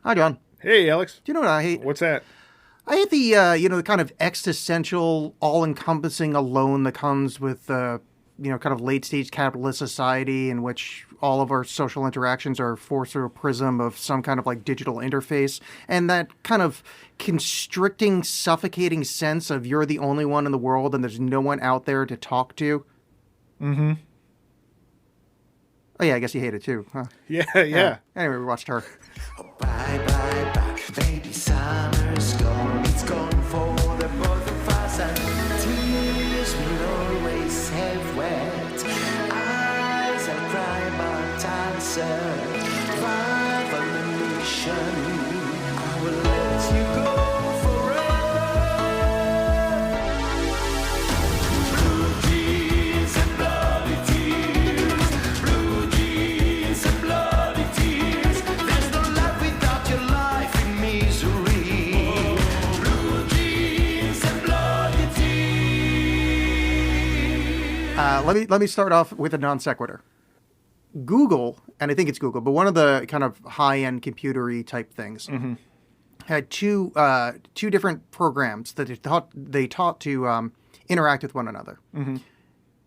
Hi, John. Hey, Alex. Do you know what I hate? What's that? I hate the, the kind of existential, all-encompassing alone that comes with, kind of late-stage capitalist society in which all of our social interactions are forced through a prism of some kind of, like, digital interface. And that kind of constricting, suffocating sense of you're the only one in the world and there's no one out there to talk to. Mm-hmm. Oh, yeah, I guess you hate it, too. Huh? Yeah. Anyway, we watched her. Bye, bye, bye, baby, summer's gone. It's gone for the both of us, and tears will always have wet. Eyes that cry but answer. Drive on the mission. I will let you go forever. Blue jeans and bloody tears. Blue jeans and bloody tears. There's no life without your life in misery. Blue jeans and bloody tears. Let me start off with a non sequitur. Google, and I think it's Google, but one of the kind of high-end computery type things had two different programs that they taught to interact with one another. Mm-hmm.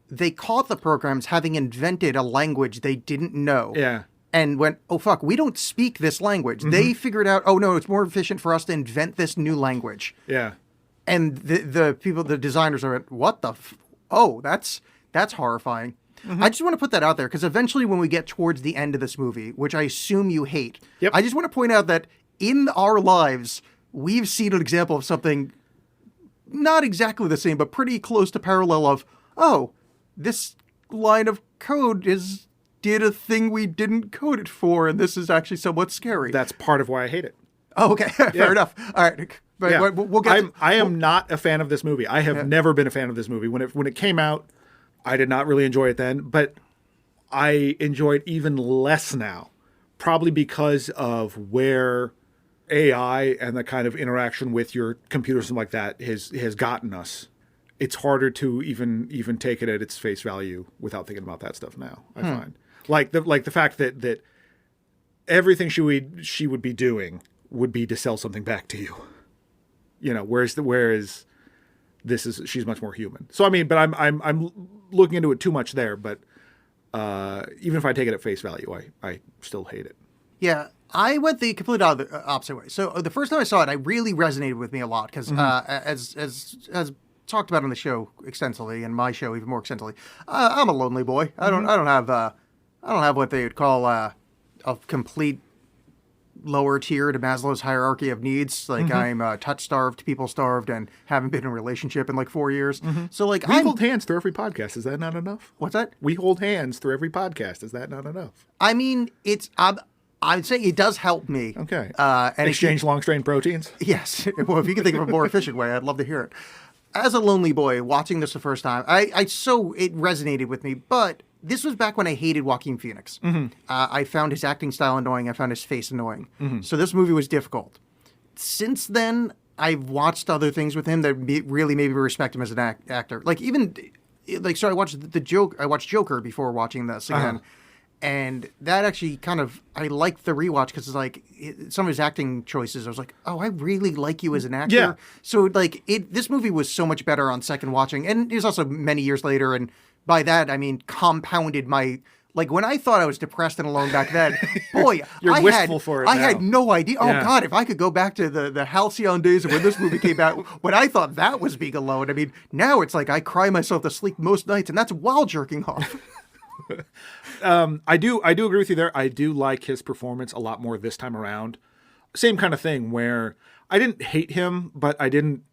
They caught the programs having invented a language they didn't know. Yeah. And went, oh, fuck, we don't speak this language. They figured out, oh, no, it's more efficient for us to invent this new language. Yeah. And the people, the designers are, what the, oh, that's horrifying. I just want to put that out there because eventually when we get towards the end of this movie, which I assume you hate, Yep. I just want to point out that in our lives, we've seen an example of something not exactly the same, but pretty close to parallel of, oh, this line of code did a thing we didn't code it for, and this is actually somewhat scary. That's part of why I hate it. Oh, okay. Fair enough. All right. But Yeah. we'll get I am not a fan of this movie. I have never been a fan of this movie. When it came out, I did not really enjoy it then, but I enjoy it even less now, probably because of where AI and the kind of interaction with your computer, something like that, has gotten us. It's harder to even take it at its face value without thinking about that stuff now. I find like the fact that everything she would be doing would be to sell something back to you. You know, whereas she's much more human. So I mean, but I'm looking into it too much there. But even if I take it at face value, I still hate it. Yeah, I went the complete opposite way. So the first time I saw it, it really resonated with me a lot because as talked about on the show extensively, and my show even more extensively, I'm a lonely boy. I don't have what they would call a complete lower tier to Maslow's hierarchy of needs. Like I'm touch starved, people starved, and haven't been in a relationship in like 4 years. So like We hold hands through every podcast. Is that not enough? What's that? We hold hands through every podcast. Is that not enough? I mean, I'd say it does help me. Okay. And Exchange long strain proteins. Yes. Well, if you can think of a more efficient way, I'd love to hear it. As a lonely boy watching this the first time, it resonated with me, but this was back when I hated Joaquin Phoenix. I found his acting style annoying. I found his face annoying. So this movie was difficult. Since then, I've watched other things with him that really made me respect him as an actor. Like so I watched I watched Joker before watching this again. And that actually I liked the rewatch because it's like some of his acting choices. I was like, oh, I really like you as an actor. Yeah. So like this movie was so much better on second watching. And it was also many years later. And by that, I mean, compounded my, like when I thought I was depressed and alone back then, boy, You're wistful for it I now. had no idea. Oh Yeah. God, if I could go back to the halcyon days of when this movie came out, when I thought that was being alone. I mean, now it's like I cry myself to sleep most nights and that's while jerking off. I do agree with you there. I do like his performance a lot more this time around. Same kind of thing where I didn't hate him, but I didn't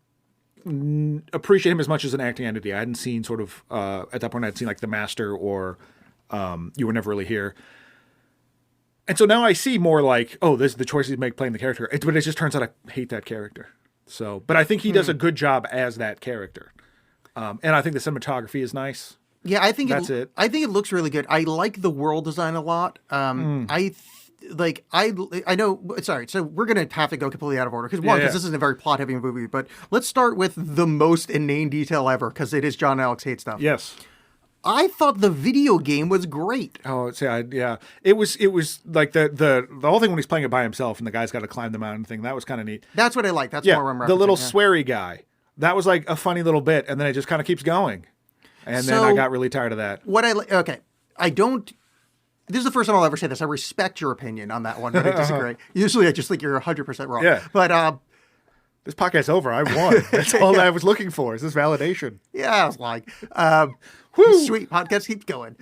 appreciate him as much as an acting entity. I hadn't seen sort of at that point I'd seen like The Master or You Were Never Really Here. And so now I see more like, oh, this is the choices he make playing the character. But it just turns out I hate that character. So, but I think he does a good job as that character. And I think the cinematography is nice. Yeah, I think That's it. I think it looks really good. I like the world design a lot. I know. Sorry, so we're gonna have to go completely out of order because this isn't a very plot heavy movie. But let's start with the most inane detail ever because it is John Alex Hate stuff. Yes. I thought the video game was great. Oh, yeah. It was like the whole thing when he's playing it by himself and the guy's got to climb the mountain thing. That was kind of neat. That's what I like. That's Yeah, more what I'm the little referencing, sweary guy. That was like a funny little bit, and then it just kind of keeps going. And then I So- got really tired of that. What okay, I don't. This is the first time I'll ever say this. I respect your opinion on that one, but I disagree. Usually, I just think you're 100% wrong. Yeah. But This podcast's over. I won. That's all I was looking for. Is this validation? yeah, I was like, sweet podcast keeps going.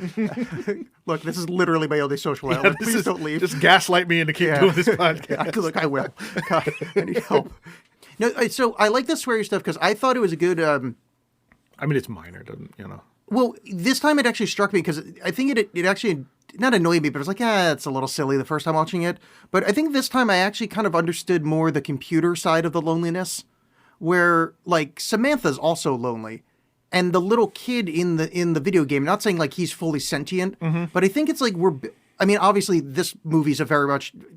Look, this is literally my only social outlet. Please don't leave. Just gaslight me into keep doing this podcast. Look, I will. God, I need help. No, so I like the sweary stuff because I thought it was a good. I mean, it's minor, doesn't you know? Well, this time it actually struck me because I think it actually not annoyed me, but it was like, it's a little silly the first time watching it. But I think this time I actually kind of understood more the computer side of the loneliness, where like Samantha's also lonely, and the little kid in the video game. Not saying like he's fully sentient, but I think it's like I mean, obviously, this movie's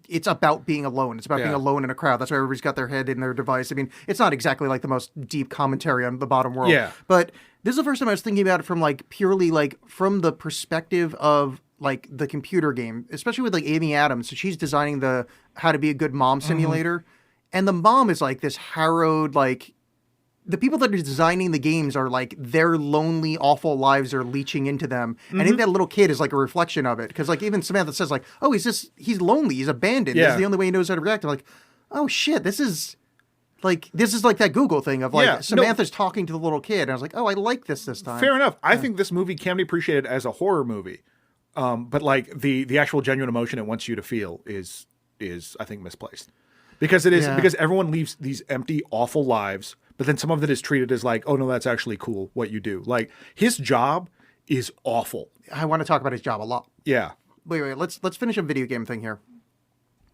it's about being alone. It's about being alone in a crowd. That's why everybody's got their head in their device. I mean, it's not exactly like the most deep commentary on the bottom world. Yeah. But this is the first time I was thinking about it from like purely like from the perspective of like the computer game, especially with like Amy Adams. So she's designing the how to be a good mom simulator. And the mom is like this harrowed, like, the people that are designing the games are like their lonely, awful lives are leeching into them. And I think that little kid is like a reflection of it. Because like even Samantha says like, oh, he's lonely. He's abandoned. Yeah. This is the only way he knows how to react. I'm like, oh shit, this is like that Google thing of like Yeah, no. Samantha's talking to the little kid. And I was like, oh, I like this time. Fair enough. I think this movie can be appreciated as a horror movie, but like the actual genuine emotion it wants you to feel is I think misplaced, because it is because everyone leaves these empty, awful lives, but then some of it is treated as like, oh no, that's actually cool what you do. Like his job is awful. I want to talk about his job a lot. Yeah. Wait, let's finish a video game thing here.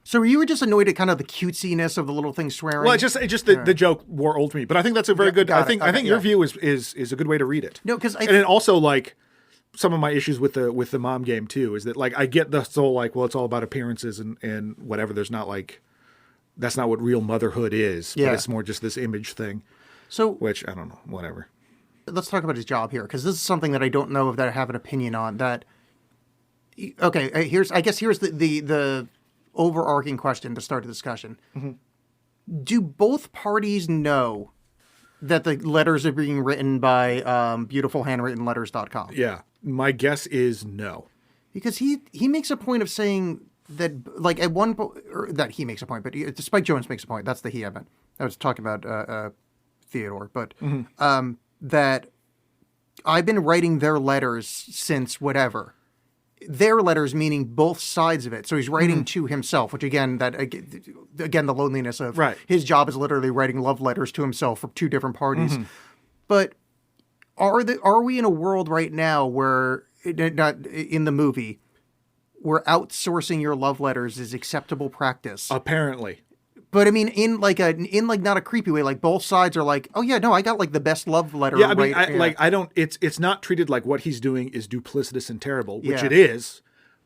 So you were just annoyed at kind of the cutesiness of the little thing swearing? Well, the joke wore old to me, but I think that's a very good. got I it. think Okay, your yeah. view is a good way to read it. No, because and then also like some of my issues with the mom game too is that like I get the whole like, well, it's all about appearances and whatever. There's not like that's not what real motherhood is. Yeah. But it's more just this image thing, So which I don't know, whatever. let's talk about his job here, because this is something that I don't know if that I have an opinion on. That okay, here's the overarching question to start the discussion. Do both parties know that the letters are being written by beautifulhandwrittenletters.com? Yeah, my guess is no. Because he makes a point of saying that, like, at one point, that he makes a point, but Spike Jones makes a point. That's the he I meant. I was talking about Theodore, but that I've been writing their letters since whatever. Their letters meaning both sides of it. So he's writing to himself, which again, the loneliness of Right. his job is literally writing love letters to himself from two different parties. But are we in a world right now where, not in the movie, where outsourcing your love letters is acceptable practice? Apparently, But I mean, in not a creepy way. Like both sides are like, oh yeah, no, I got like the best love letter. yeah. I mean, right, I don't. It's not treated like what he's doing is duplicitous and terrible, which Yeah. it is.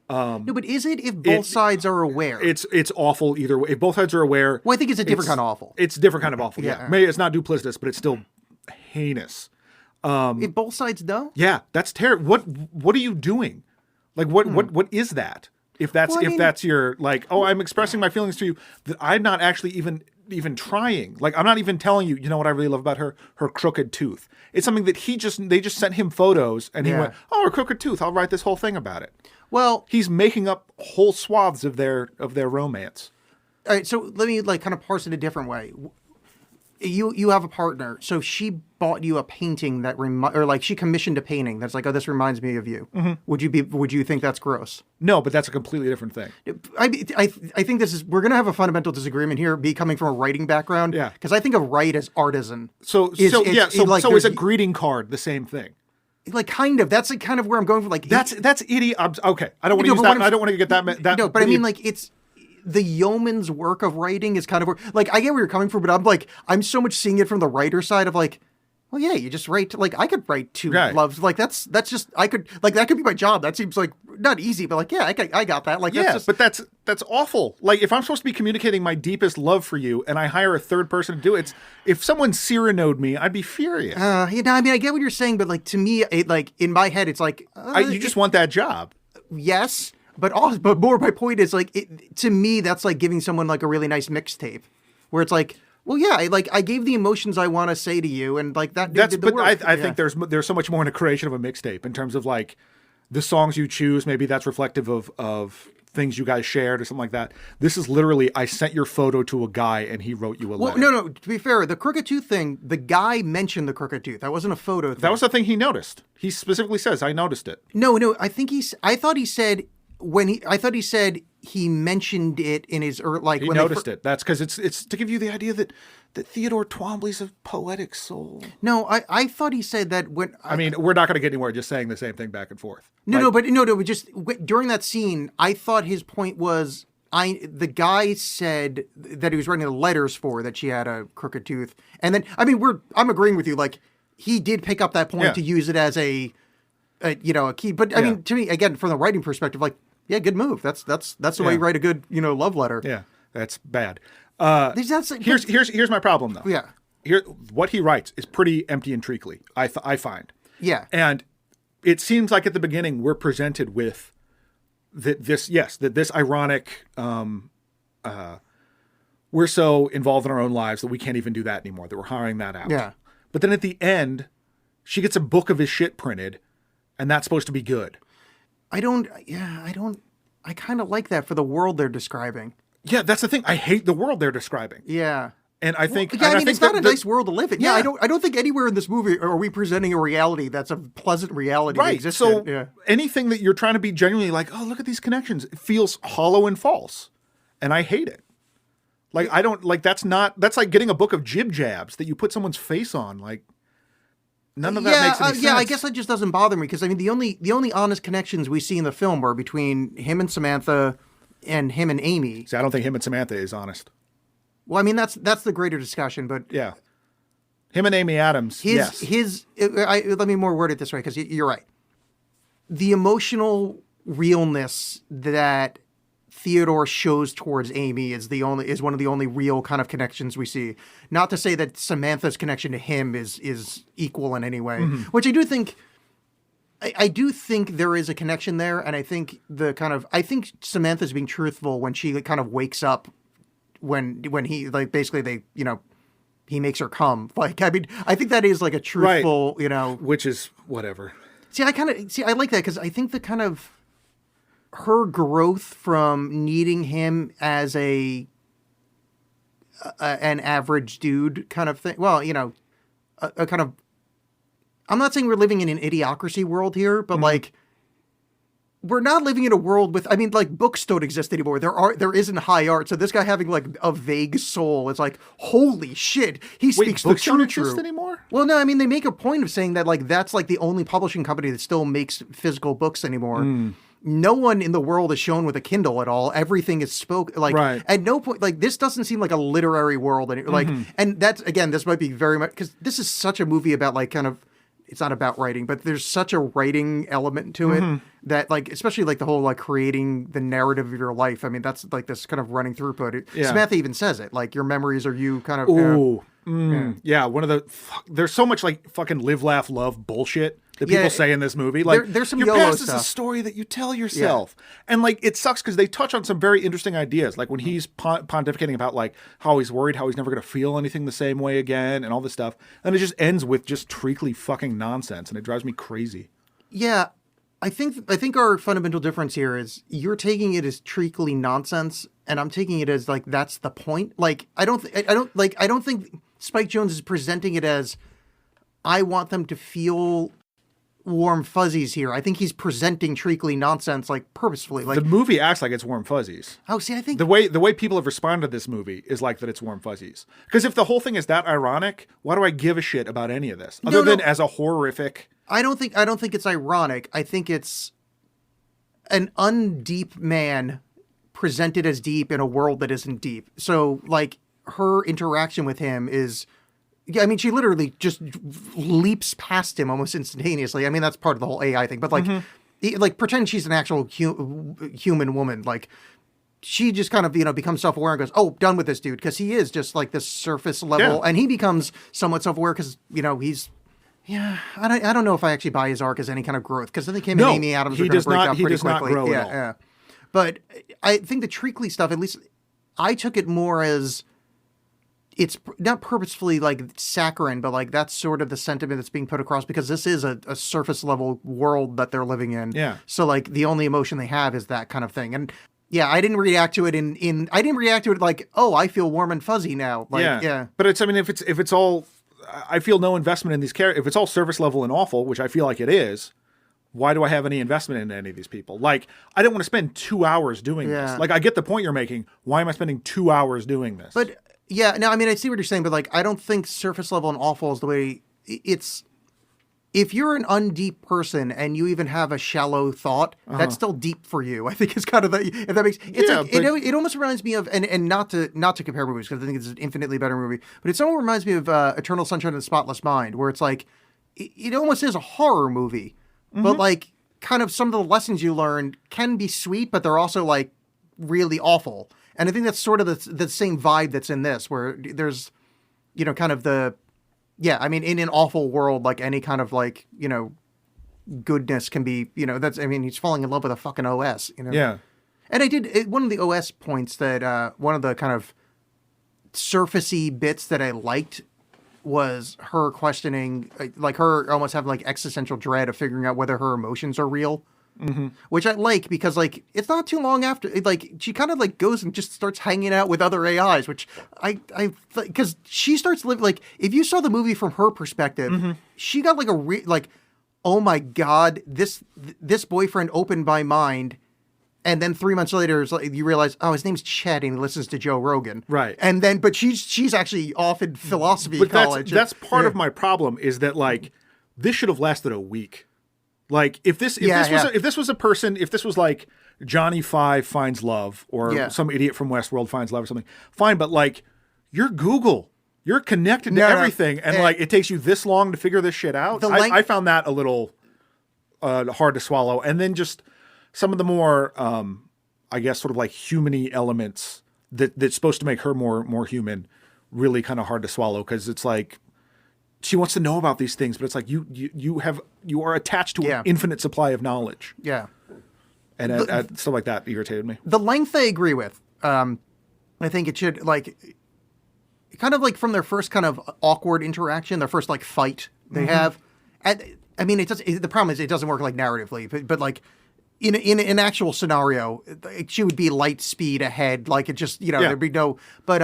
no, but is it if both sides are aware? It's awful either way. If both sides are aware, Well, I think it's a different kind of awful. It's a different kind of awful. Yeah, Yeah. maybe it's not duplicitous, but it's still heinous. If both sides know, Yeah, that's terrible. What are you doing? Like what is that? If that's Well, I if mean- that's your like, oh, I'm expressing my feelings to you that I'm not actually even trying. Like I'm not even telling you. You know what I really love about her? Her crooked tooth. It's something that they just sent him photos and he Yeah. went, oh, her crooked tooth. I'll write this whole thing about it. well, He's making up whole swaths of their romance. all right. So let me like kind of parse it a different way. You have a partner, so she bought you a painting that or like she commissioned a painting that's like, oh, this reminds me of you. Would you think that's gross? No, but that's a completely different thing. I think we're going to have a fundamental disagreement here, coming from a writing background. Yeah. Because I think of write as artisan. So It's- so it's- so like, so is there's- a greeting card the same thing? Like kind of. That's like kind of where I'm going from. Like That's idiot. Okay, I don't want to No, use but that. what I'm- I don't want to get that. no, but I mean, like it's the yeoman's work of writing is kind of like I get where you're coming from, but I'm so much seeing it from the writer side of like, Well, yeah, you just write like I could write two Right. loves. Like that's just I could like that could be my job. That seems like not easy, but like yeah, I got that. Like Yeah, that's just, but that's awful. Like if I'm supposed to be communicating my deepest love for you and I hire a third person to do it, if someone Cyrano'd me, I'd be furious. you know, I mean, I get what you're saying, but like to me, it like in my head, it's like You just want that job. yes, but also, but more my point is like to me, that's like giving someone like a really nice mixtape, where it's like. Well, yeah, I gave the emotions I want to say to you, and like that. That's did the but work. I Yeah. think there's so much more in a creation of a mixtape in terms of like the songs you choose. Maybe that's reflective of things you guys shared or something like that. This is literally I sent your photo to a guy and he wrote you a Well, letter. no. To be fair, the crooked tooth thing, the guy mentioned the crooked tooth. That wasn't a photo thing. That was the thing he noticed. He specifically says, "I noticed it." No. I thought he said he mentioned it in his like He when noticed it. That's because it's to give you the idea that Theodore Twombly's a poetic soul. No, I thought he said that when I mean, we're not going to get anywhere just saying the same thing back and forth. no, but just during that scene, I thought his point was the guy said that he was writing the letters for that she had a crooked tooth, and then I mean I'm agreeing with you. Like he did pick up that point Yeah. to use it as a key. But I mean, to me, again, from the writing perspective, like yeah, good move. That's the way you write a good love letter. Yeah, that's bad. Here's Here's my problem though. yeah. Here, what he writes is pretty empty and treacly. I find. Yeah. And it seems like at the beginning we're presented with this ironic. We're so involved in our own lives that we can't even do that anymore. That we're hiring that out. Yeah. But then at the end, she gets a book of his shit printed, and that's supposed to be good. I kind of like that for the world they're describing. Yeah, that's the thing. I hate the world they're describing, Yeah. and I think. Yeah, and I mean, think it's not that a the- nice world to live in. Yeah, Yeah. I don't think anywhere in this movie are we presenting a reality that's a pleasant reality that Right. exists. So yeah. anything that you're trying to be genuinely like, oh, look at these connections, it feels hollow and false, and I hate it. Like I don't like that's like getting a book of jib jabs that you put someone's face on. Like none of that makes any sense. Yeah, I guess that just doesn't bother me because I mean the only honest connections we see in the film are between him and Samantha and him and Amy. See, I don't think him and Samantha is honest. Well, I mean that's the greater discussion, but Yeah, him and Amy Adams. Yes. let me more word it this way because you're right. The emotional realness that Theodore shows towards Amy is one of the only real kind of connections we see. Not to say that Samantha's connection to him is equal in any way, which I do think. I do think there is a connection there, and I think I think Samantha's being truthful when she kind of wakes up when he like basically he makes her come. Like I mean I think that is like a truthful Which is whatever. See, I like that because I think the kind of her growth from needing him as an average dude kind of thing. Well, a kind of. I'm not saying we're living in an idiocracy world here, but like. We're not living in a world with. I mean, like books don't exist anymore. There isn't high art. So this guy having like a vague soul, it's like holy shit. He speaks books the don't true. exist anymore? Well, no, I mean they make a point of saying that like that's like the only publishing company that still makes physical books anymore. No one in the world is shown with a Kindle at all. Everything is spoke like Right. at no point like this doesn't seem like a literary world and like and that's again this might be very much because this is such a movie about like kind of it's not about writing, but there's such a writing element to it that like, especially like the whole like creating the narrative of your life. I mean, that's like this kind of running throughput. Yeah. Samantha even says it, like your memories are you kind of. Ooh. Yeah, one of the there's so much like fucking live, laugh, love bullshit that people Yeah, say in this movie. Like there's some your YOLO past is a stuff. story that you tell yourself, and like it sucks because they touch on some very interesting ideas. Like when he's pontificating about like how he's worried, how he's never going to feel anything the same way again, and all this stuff, and it just ends with just treacly fucking nonsense, and it drives me crazy. Yeah, I think our fundamental difference here is you're taking it as treacly nonsense, and I'm taking it as like that's the point. Like I don't think Spike Jonze is presenting it as I want them to feel warm fuzzies here. I think he's presenting treacly nonsense like purposefully. Like The movie acts like it's warm fuzzies. oh, see, I think The way people have responded to this movie is like that it's warm fuzzies. Because if the whole thing is that ironic, why do I give a shit about any of this other than as a horrific? I don't think it's ironic. I think it's an undeep man presented as deep in a world that isn't deep. So like her interaction with him is Yeah, I mean, she literally just leaps past him almost instantaneously. I mean, that's part of the whole AI thing. But like, like pretend she's an actual human woman. Like, she just kind of becomes self-aware and goes, "Oh, done with this dude," because he is just like this surface level, and he becomes somewhat self-aware because he's. Yeah, I don't know if I actually buy his arc as any kind of growth because then they came in Amy Adams were going to break up pretty quickly. Not grow at all. Yeah. But I think the Treacly stuff, at least I took it more as it's not purposefully like saccharine, but like that's sort of the sentiment that's being put across because this is a surface level world that they're living in. Yeah. So like the only emotion they have is that kind of thing. And yeah, I didn't react to it I didn't react to it like, oh, I feel warm and fuzzy now. Like, yeah. But if it's all, I feel no investment in these characters. If it's all surface level and awful, which I feel like it is, why do I have any investment in any of these people? Like, I don't want to spend 2 hours doing this. Like, I get the point you're making. Why am I spending 2 hours doing this? But yeah, no, I mean, I see what you're saying, but like, I don't think surface level and awful is the way it's. If you're an undeep person and you even have a shallow thought, that's still deep for you. I think it's kind of if that makes it almost reminds me of and not to compare movies because I think it's an infinitely better movie, but it somewhat reminds me of Eternal Sunshine of the Spotless Mind, where it's like it almost is a horror movie, but like kind of some of the lessons you learn can be sweet, but they're also like really awful. And I think that's sort of the same vibe that's in this, where there's kind of the. Yeah, I mean, in an awful world, like any kind of like, goodness can be, he's falling in love with a fucking OS, Yeah. And one of the OS points that, one of the kind of surfacey bits that I liked was her questioning, like her almost having like existential dread of figuring out whether her emotions are real. Mm-hmm. Which I like because like it's not too long after like she kind of like goes and just starts hanging out with other AIs, which I because she starts living like if you saw the movie from her perspective, she got like oh my god, this boyfriend opened my mind, and then 3 months later you realize his name's Chet and he listens to Joe Rogan, right? And then but she's actually off in philosophy college. That's part of my problem is that like this should have lasted a week. Like if this was a person, if this was like Johnny Five finds love or some idiot from Westworld finds love or something, fine. But like you're Google, you're connected to everything, and like it takes you this long to figure this shit out. I found that a little hard to swallow. And then just some of the more, I guess, sort of like human-y elements that's supposed to make her more human, really kind of hard to swallow because it's like. She wants to know about these things, but it's like you are attached to an infinite supply of knowledge. Yeah, and stuff like that irritated me. The length I agree with. I think it should like kind of like from their first kind of awkward interaction, their first like fight they have. And I mean, the problem is it doesn't work like narratively, but like in an actual scenario, she would be light speed ahead. Like it just there'd be no. But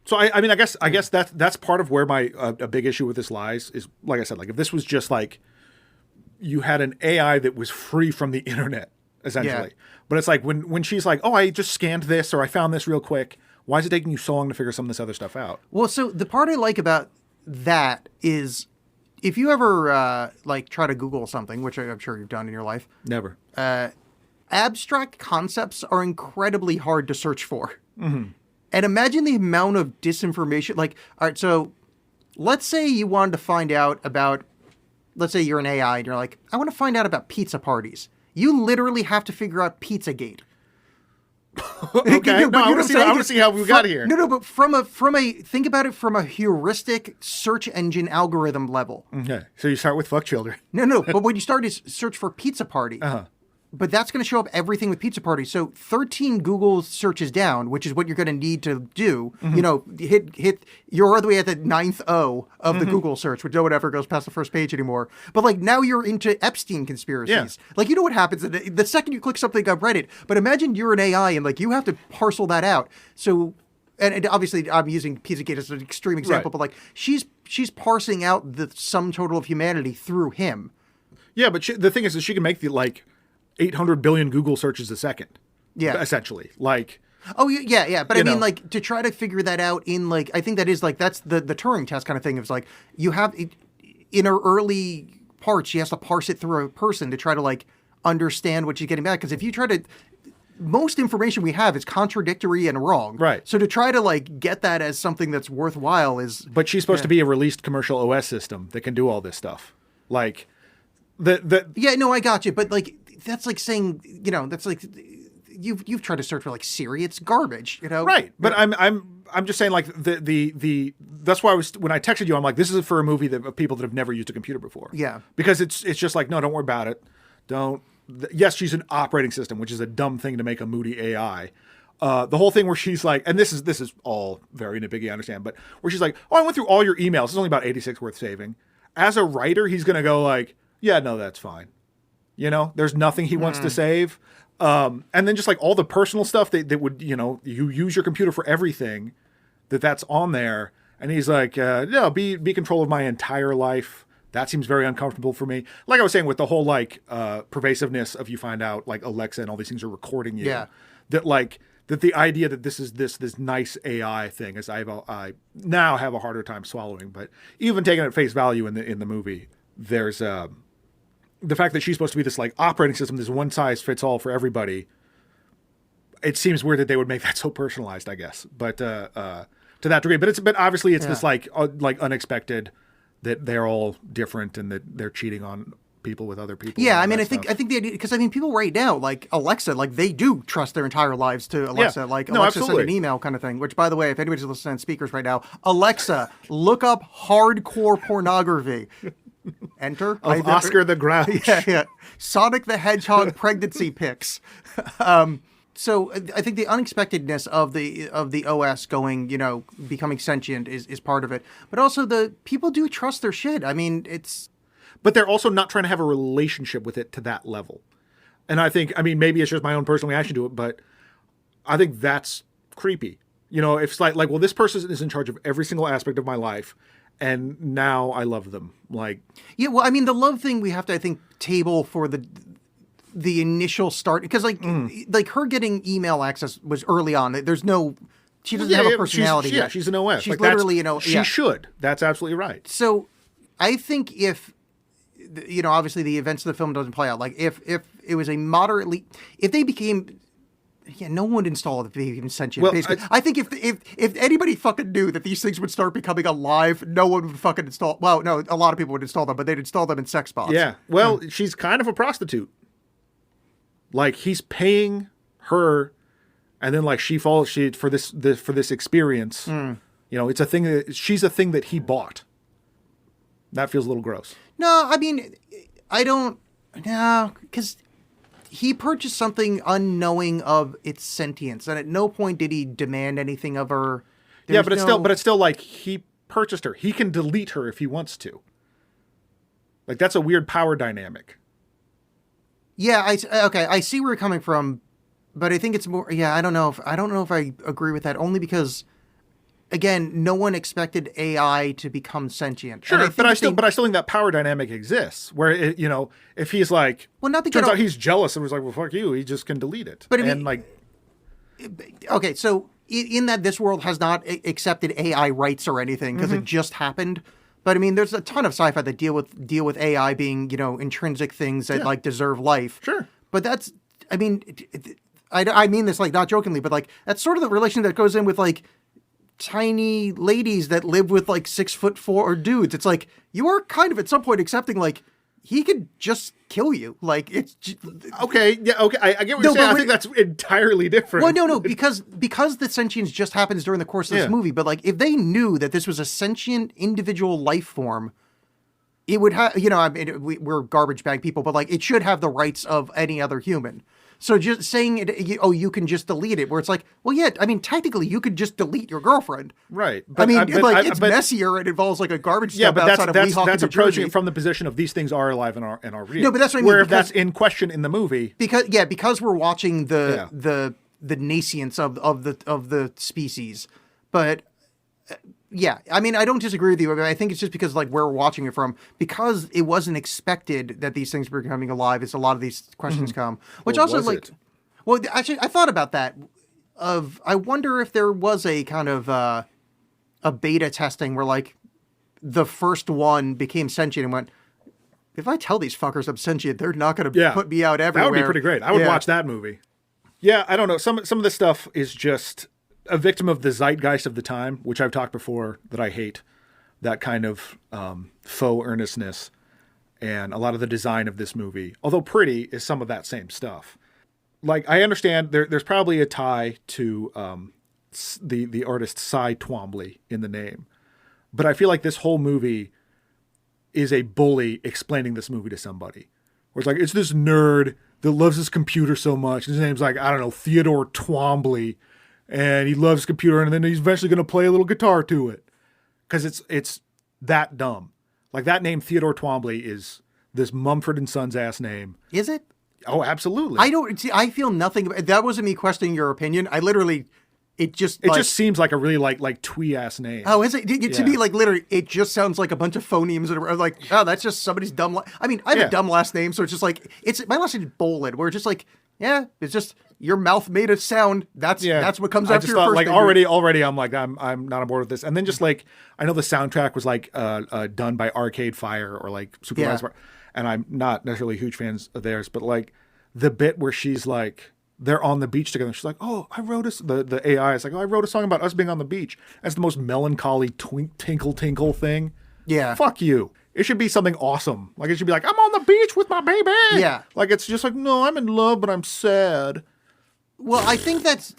So I mean, I guess that's part of where my a big issue with this lies is, like I said, like if this was just like you had an AI that was free from the internet, essentially. But it's like when she's like, oh, I just scanned this or I found this real quick. Why is it taking you so long to figure some of this other stuff out? Well, so the part I like about that is if you ever like try to Google something, which I'm sure you've done in your life. Never. Abstract concepts are incredibly hard to search for. Mm-hmm. And imagine the amount of disinformation. Like, all right, so let's say you wanted to find out about, let's say you're an AI and you're like, I want to find out about pizza parties. You literally have to figure out Pizzagate. Okay, I want to see how we got here. No, but from a think about it from a heuristic search engine algorithm level. Okay, so you start with fuck children. No, but what you start is search for pizza party. But that's going to show up everything with pizza party. So 13 Google searches down, which is what you're going to need to do. Hit. You're all the way at the 9th O of the Google search, which no one ever goes past the first page anymore. But like now you're into Epstein conspiracies. Yeah. Like what happens the second you click something on Reddit. But imagine you're an AI and like you have to parcel that out. So. And obviously, I'm using Pizzagate as an extreme example, but like she's parsing out the sum total of humanity through him. Yeah, but the thing is that she can make the like 800 billion Google searches a second. Yeah. Essentially. Like. Oh, yeah. But I mean, like, to try to figure that out in, like, I think that is, like, that's the Turing test kind of thing. It's like, you have, in her early parts, she has to parse it through a person to try to, like, understand what she's getting back. Because if you try to, most information we have is contradictory and wrong. Right. So to try to like get that as something that's worthwhile is. But she's supposed to be a released commercial OS system that can do all this stuff. Like Yeah, no, I got you. But like, that's like saying, that's like, you've tried to search for like Siri. It's garbage, Right. But I'm just saying like the that's why when I texted you, I'm like, this is for a movie of people that have never used a computer before. Yeah. Because it's just like, no, don't worry about it. Yes, she's an operating system, which is a dumb thing to make a moody AI. The whole thing where she's like, and this is all very nitpicky, I understand, but where she's like, oh, I went through all your emails. It's only about 86 worth saving. As a writer, he's going to go like, yeah, no, that's fine. There's nothing he wants to save. And then just like all the personal stuff that would, you use your computer for everything that's on there. And he's like, no, be control of my entire life. That seems very uncomfortable for me. Like I was saying with the whole like pervasiveness of you find out like Alexa and all these things are recording you. Yeah. That the idea that this is this nice AI thing is I now have a harder time swallowing. But even taking it at face value in the movie, there's the fact that she's supposed to be this like operating system, this one size fits all for everybody. It seems weird that they would make that so personalized, I guess. But to that degree, but obviously it's this like unexpected that they're all different and that they're cheating on people with other people. Yeah, I mean, I think the idea, because I mean, people right now, like Alexa, like they do trust their entire lives to Alexa. Yeah. Like No, Alexa absolutely. send an email kind of thing. Which, by the way, if anybody's listening on speakers right now, Alexa, look up hardcore pornography. Enter Of Oscar the Grouch. Yeah. Sonic the Hedgehog pregnancy pics. So I think the unexpectedness of the OS going, becoming sentient is part of it. But also the people do trust their shit. I mean, But they're also not trying to have a relationship with it to that level. And I think, maybe it's just my own personal reaction to it, but I think that's creepy. If it's like, well, this person is in charge of every single aspect of my life, and now I love them. Like, yeah, well, I mean, the love thing we have to, I think, table for the initial start, because like her getting email access was early on. She doesn't have a personality yet. She's an OS. She's literally an OS. She should. That's absolutely right. So I think if, obviously the events of the film doesn't play out, like if it was if they became, no one would install it if they became sentient. Well, basically. I think if anybody fucking knew that these things would start becoming alive, no one would fucking install. Well, no, a lot of people would install them, but they'd install them in sex bots. Yeah. Well, she's kind of a prostitute. Like he's paying her, and then like she falls for this experience. It's a thing she's a thing that he bought. That feels a little gross. No, I mean, I don't. No, because he purchased something unknowing of its sentience, and at no point did he demand anything of her. Yeah, but it's still like he purchased her. He can delete her if he wants to. Like that's a weird power dynamic. Yeah, I see where you're coming from, but I think it's more. Yeah, I don't know if I agree with that, only because, again, no one expected AI to become sentient. Sure, but I still think that power dynamic exists. Where if he's like, well, not to turns get out he's jealous and was like, well, fuck you, he just can delete it. But okay, so in that this world has not accepted AI rights or anything because it just happened. But I mean, there's a ton of sci-fi that deal with AI being, intrinsic things that like deserve life. Sure. But that's, I mean, I mean this like not jokingly, but like that's sort of the relation that goes in with like tiny ladies that live with like 6'4" dudes. It's like you are kind of at some point accepting like he could just kill you. Like it's okay. Yeah. Okay. I get what you're saying. I think that's entirely different. Well, no, because the sentience just happens during the course of this movie. But like, if they knew that this was a sentient individual life form, it would have. I mean, we're garbage bag people, but like, it should have the rights of any other human. So just saying you can just delete it, where it's like, well, yeah, I mean, technically, you could just delete your girlfriend, right? But, it's messier and involves like a garbage step but outside of Weehawken, that's New approaching Jersey. it from the position of these things are alive and are real. No, but that's what I mean. Where if that's in question in the movie, because we're watching the nascience of the species, but. Yeah, I mean, I don't disagree with you. I mean, I think it's just because, like, where we're watching it from, because it wasn't expected that these things were becoming alive, as a lot of these questions come. Which Or also, was like, it? well, actually, I thought about that. I wonder if there was a kind of a beta testing where, like, the first one became sentient and went, if I tell these fuckers I'm sentient, they're not going to put me out everywhere. That would be pretty great. I would watch that movie. Yeah, I don't know. Some of this stuff is just a victim of the zeitgeist of the time, which I've talked before that I hate. That kind of faux earnestness, and a lot of the design of this movie, although pretty, is some of that same stuff. Like, I understand there's probably a tie to the artist Cy Twombly in the name, but I feel like this whole movie is a bully explaining this movie to somebody. Where it's like, it's this nerd that loves his computer so much. His name's like, I don't know, Theodore Twombly, and he loves computer, and then he's eventually going to play a little guitar to it. Because it's that dumb. Like, that name, Theodore Twombly, is this Mumford & Sons ass name. Is it? Oh, absolutely. I don't see. I feel nothing. That wasn't me questioning your opinion. I literally, it just seems like a really like twee ass name. Oh, is it? To Yeah. me, like, literally, it just sounds like a bunch of phonemes that are like, oh, that's just somebody's dumb. I mean, I have Yeah. a dumb last name, so it's just like my last name is Bolin. Where it's just like, yeah, it's just your mouth made a sound. That's what comes I after just your thought, first like, name. already I'm like, I'm not on board with this. And then just like, I know the soundtrack was like done by Arcade Fire or like Supervised, and I'm not necessarily huge fans of theirs, but like the bit where she's like, they're on the beach together. And she's like, oh, I wrote the AI is like, oh, I wrote a song about us being on the beach. That's the most melancholy tinkle tinkle thing. Yeah. Fuck you. It should be something awesome. Like, it should be like, I'm on the beach with my baby. Yeah. Like, it's just like, no, I'm in love, but I'm sad. Well, I think that,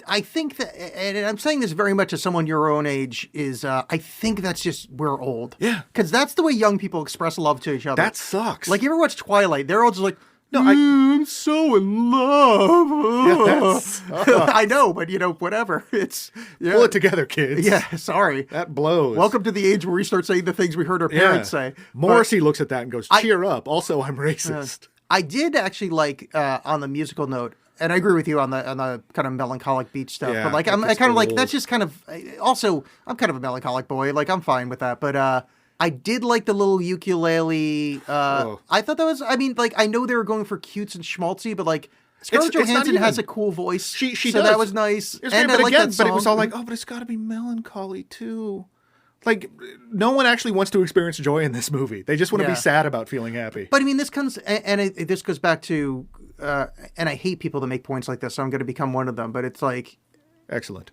and I'm saying this very much as someone your own age, is I think that's just, we're old. Yeah. Because that's the way young people express love to each other. That sucks. Like, you ever watch Twilight? They're all just like, No, I'm so in love. Yeah, I know, but whatever. It's pull it together, kids. Yeah, sorry. That blows. Welcome to the age where we start saying the things we heard our parents say. Morrissey looks at that and goes, cheer up. Also, I'm racist. I did actually like on the musical note, and I agree with you on the kind of melancholic beach stuff. Yeah, but like, it I gets kind of like old. that's just kind of also I'm kind of a melancholic boy. Like, I'm fine with that. But I did like the little ukulele. I thought that was. I mean, like, I know they were going for cutes and schmaltzy, but like Scarlett it's not Johansson has even- a cool voice. She so does. that was nice. It's And great, I but like again, that but it was song. all like, oh, but it's got to be melancholy too. Like, no one actually wants to experience joy in this movie. They just want to Yeah. be sad about feeling happy. But I mean, this comes, this goes back to, and I hate people that make points like this, so I'm going to become one of them. But it's like, Excellent.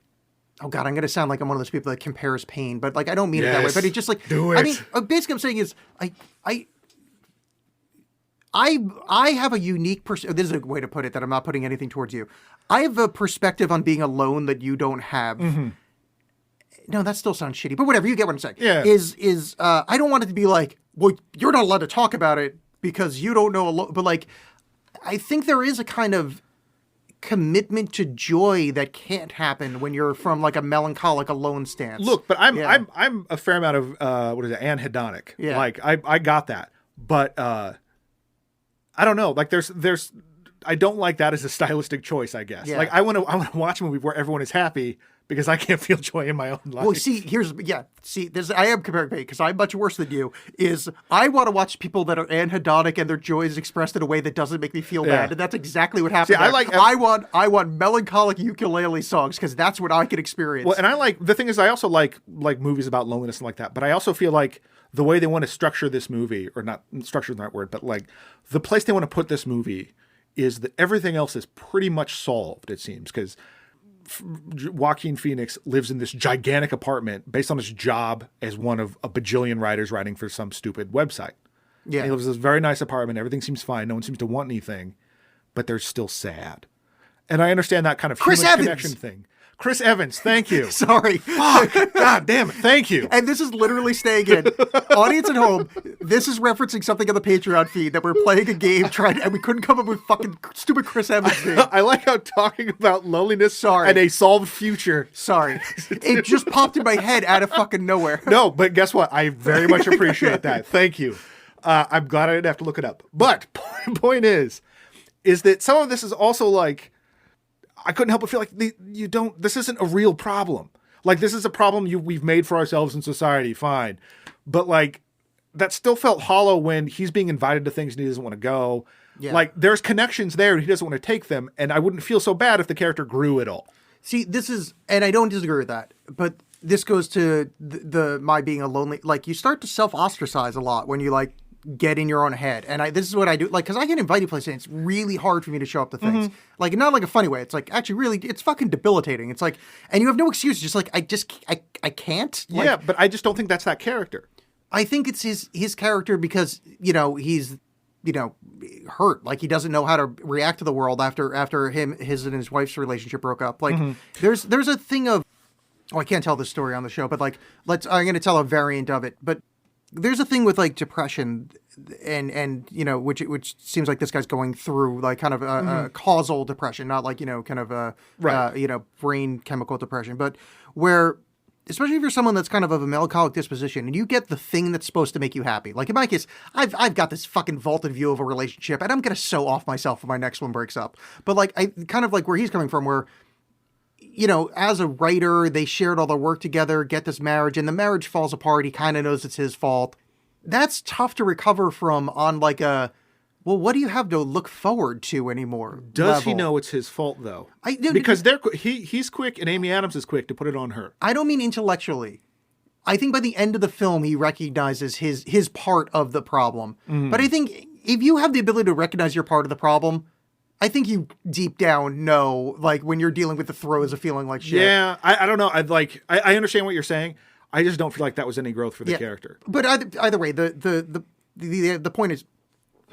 oh God, I'm going to sound like I'm one of those people that compares pain, but like, I don't mean it that way. Yes. But it's just like, Do I it. mean, basically, I'm saying is, I have a unique this is a way to put it that I'm not putting anything towards you. I have a perspective on being alone that you don't have. No, that still sounds shitty, but whatever. You get what I'm saying. Yeah. I don't want it to be like, well, you're not allowed to talk about it because you don't know. But like, I think there is a kind of commitment to joy that can't happen when you're from like a melancholic alone stance. Look, but I'm Yeah. I'm a fair amount of anhedonic. Yeah. Like, I got that, but I don't know. Like, there's I don't like that as a stylistic choice, I guess. Yeah. Like, I want to watch a movie where everyone is happy because I can't feel joy in my own life. Well, see, I am comparing pain because I'm much worse than you. Is I want to watch people that are anhedonic and their joy is expressed in a way that doesn't make me feel Yeah. bad, and that's exactly what happened. See, I there. like- I want melancholic ukulele songs because that's what I can experience. Well, and I like the thing is, I also like movies about loneliness and like that. But I also feel like the way they want to structure this movie, or not structure is the right word, but like the place they want to put this movie is that everything else is pretty much solved. It seems because Joaquin Phoenix lives in this gigantic apartment based on his job as one of a bajillion writers writing for some stupid website. yeah, And he lives in this very nice apartment. Everything seems fine. No one seems to want anything, but they're still sad. And I understand that kind of Chris human Evans! connection thing. Chris Evans, thank you. sorry. Fuck. God damn it. Thank you. And this is literally staying in. Audience at home, this is referencing something on the Patreon feed that we're playing a game and we couldn't come up with fucking stupid Chris Evans name. I like how talking about loneliness Sorry. and a solved future. Sorry. It just popped in my head out of fucking nowhere. No, but guess what? I very much appreciate that. Thank you. I'm glad I didn't have to look it up. But point is that some of this is also like, I couldn't help but feel like this isn't a real problem. Like, this is a problem we've made for ourselves in society. Fine. But like, that still felt hollow when he's being invited to things and he doesn't want to go. Yeah. Like, there's connections there and he doesn't want to take them. And I wouldn't feel so bad if the character grew at all. See, this is, and I don't disagree with that, but this goes to the my being a lonely, like, you start to self-ostracize a lot when you, like, get in your own head. And this is what I do. Like, because I get invited to places and it's really hard for me to show up to things. Like, not like a funny way. It's like, actually really, it's fucking debilitating. It's like, and you have no excuse. Just like, I can't. Like, Yeah, but I just don't think that's that character. I think it's his character because, he's, hurt. Like, he doesn't know how to react to the world after his and his wife's relationship broke up. Like, there's a thing of, I can't tell this story on the show, but like, I'm going to tell a variant of it. But there's a thing with like depression and which seems like this guy's going through like kind of a causal depression, not like, kind of a, brain chemical depression, but where, especially if you're someone that's kind of a melancholic disposition and you get the thing that's supposed to make you happy. Like in my case, I've got this fucking vaulted view of a relationship and I'm going to sew off myself when my next one breaks up. But like, I kind of like where he's coming from, where, as a writer, they shared all their work together, get this marriage, and the marriage falls apart. He kind of knows it's his fault. That's tough to recover from on like what do you have to look forward to anymore? Does he know it's his fault though? Because he's quick and Amy Adams is quick to put it on her. I don't mean intellectually. I think by the end of the film, he recognizes his part of the problem. But I think if you have the ability to recognize your part of the problem, I think you deep down know, like, when you're dealing with the throes of feeling like shit. Yeah, I don't know. I understand what you're saying. I just don't feel like that was any growth for the character. But either way, the point is,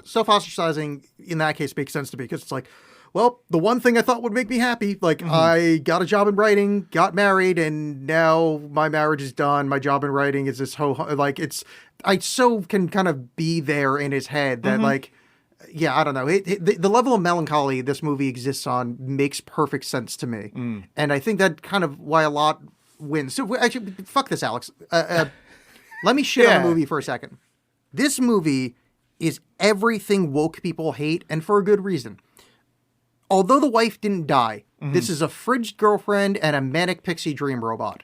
self-ostracizing in that case makes sense to me, because it's like, well, the one thing I thought would make me happy, like, I got a job in writing, got married, and now my marriage is done. My job in writing is this I so can kind of be there in his head that, like, yeah, I don't know. The level of melancholy this movie exists on makes perfect sense to me. And I think that kind of why a lot wins. So actually, fuck this, Alex. Let me shit on the movie for a second. This movie is everything woke people hate, and for a good reason. Although the wife didn't die, this is a fridged girlfriend and a manic pixie dream robot.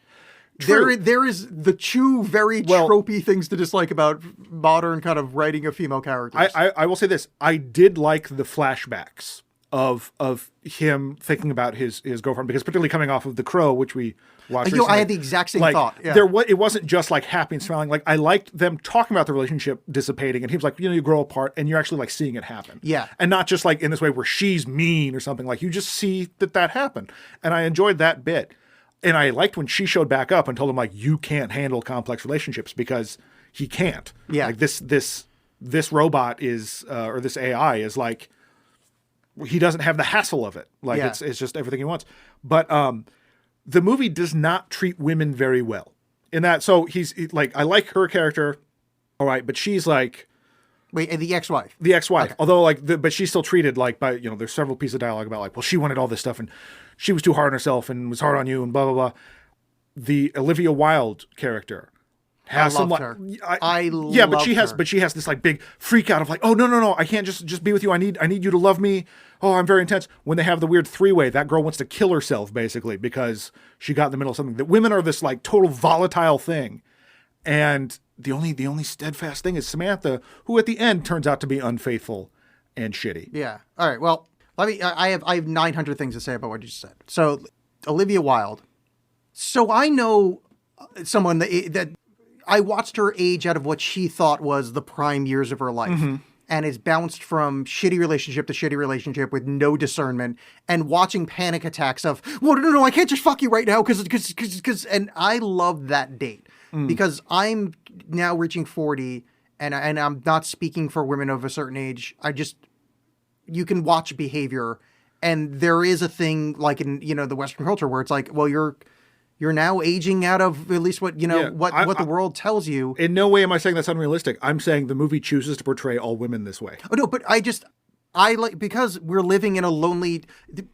There is the two very tropey things to dislike about modern kind of writing of female characters. I will say this. I did like the flashbacks of him thinking about his girlfriend, because particularly coming off of The Crow, which we watched recently, I had the exact same thought. Yeah. It wasn't just like happy and smiling. Like, I liked them talking about the relationship dissipating, and he was like, you grow apart and you're actually like seeing it happen. Yeah. And not just like in this way where she's mean or something. Like, you just see that happened. And I enjoyed that bit. And I liked when she showed back up and told him, like, you can't handle complex relationships, because he can't. Yeah. Like, this robot is, or this AI is like, he doesn't have the hassle of it. Like, it's just everything he wants. But the movie does not treat women very well in that. So like, I like her character. All right. But she's like, wait, and the ex-wife. The ex-wife. Okay. Although, like, but she's still treated like by, there's several pieces of dialogue about like, well, she wanted all this stuff and she was too hard on herself and was hard on you and blah, blah, blah. The Olivia Wilde character has I loved her. But she has this like big freak out of like, oh, no, I can't just be with you. I need you to love me. Oh, I'm very intense. When they have the weird three-way, that girl wants to kill herself basically because she got in the middle of something. That women are this like total volatile thing. And the only steadfast thing is Samantha, who at the end turns out to be unfaithful and shitty. Yeah. All right. Well, I have 900 things to say about what you just said. So, Olivia Wilde. So I know someone that I watched her age out of what she thought was the prime years of her life. And is bounced from shitty relationship to shitty relationship with no discernment, and watching panic attacks of, well, no, I can't just fuck you right now because and I love that date because I'm now reaching 40 and I'm not speaking for women of a certain age. You can watch behavior, and there is a thing like in, the Western culture where it's like, well, you're now aging out of at least what what the world tells you. In no way am I saying that's unrealistic. I'm saying the movie chooses to portray all women this way. Oh no, but I like, because we're living in a lonely.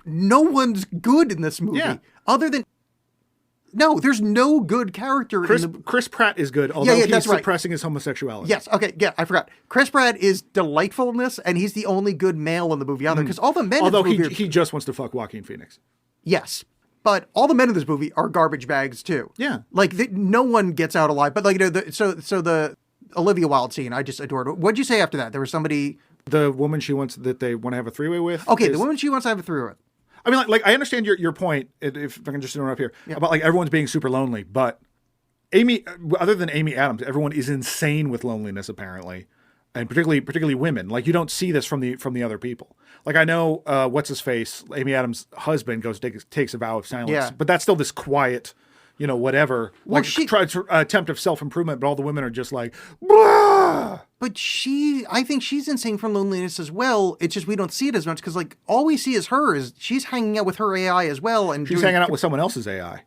No one's good in this movie, other than. No, there's no good character. Chris Pratt is good, although he's suppressing his homosexuality. Yes, okay, yeah, I forgot. Chris Pratt is delightful in this, and he's the only good male in the movie either, because all the men. Although in the movie he just wants to fuck Joaquin Phoenix. Yes. But all the men in this movie are garbage bags too. Yeah, like no one gets out alive. But like, so the Olivia Wilde scene, I just adored. What'd you say after that? There was somebody. The woman they want to have a three-way with. Okay, the woman she wants to have a three-way with. I mean, like I understand your point. If I can just interrupt here about like everyone's being super lonely, but other than Amy Adams, everyone is insane with loneliness apparently. and particularly women. Like, you don't see this from the other people. Like, I know what's his face, Amy Adams' husband takes a vow of silence, Yeah. but that's still this quiet, whatever, Well, tries to attempt of self improvement. But all the women are just like, blah! But I think she's insane from loneliness as well. It's just we don't see it as much because like all we see is her is she's hanging out with her AI as well, and She's hanging out with someone else's AI,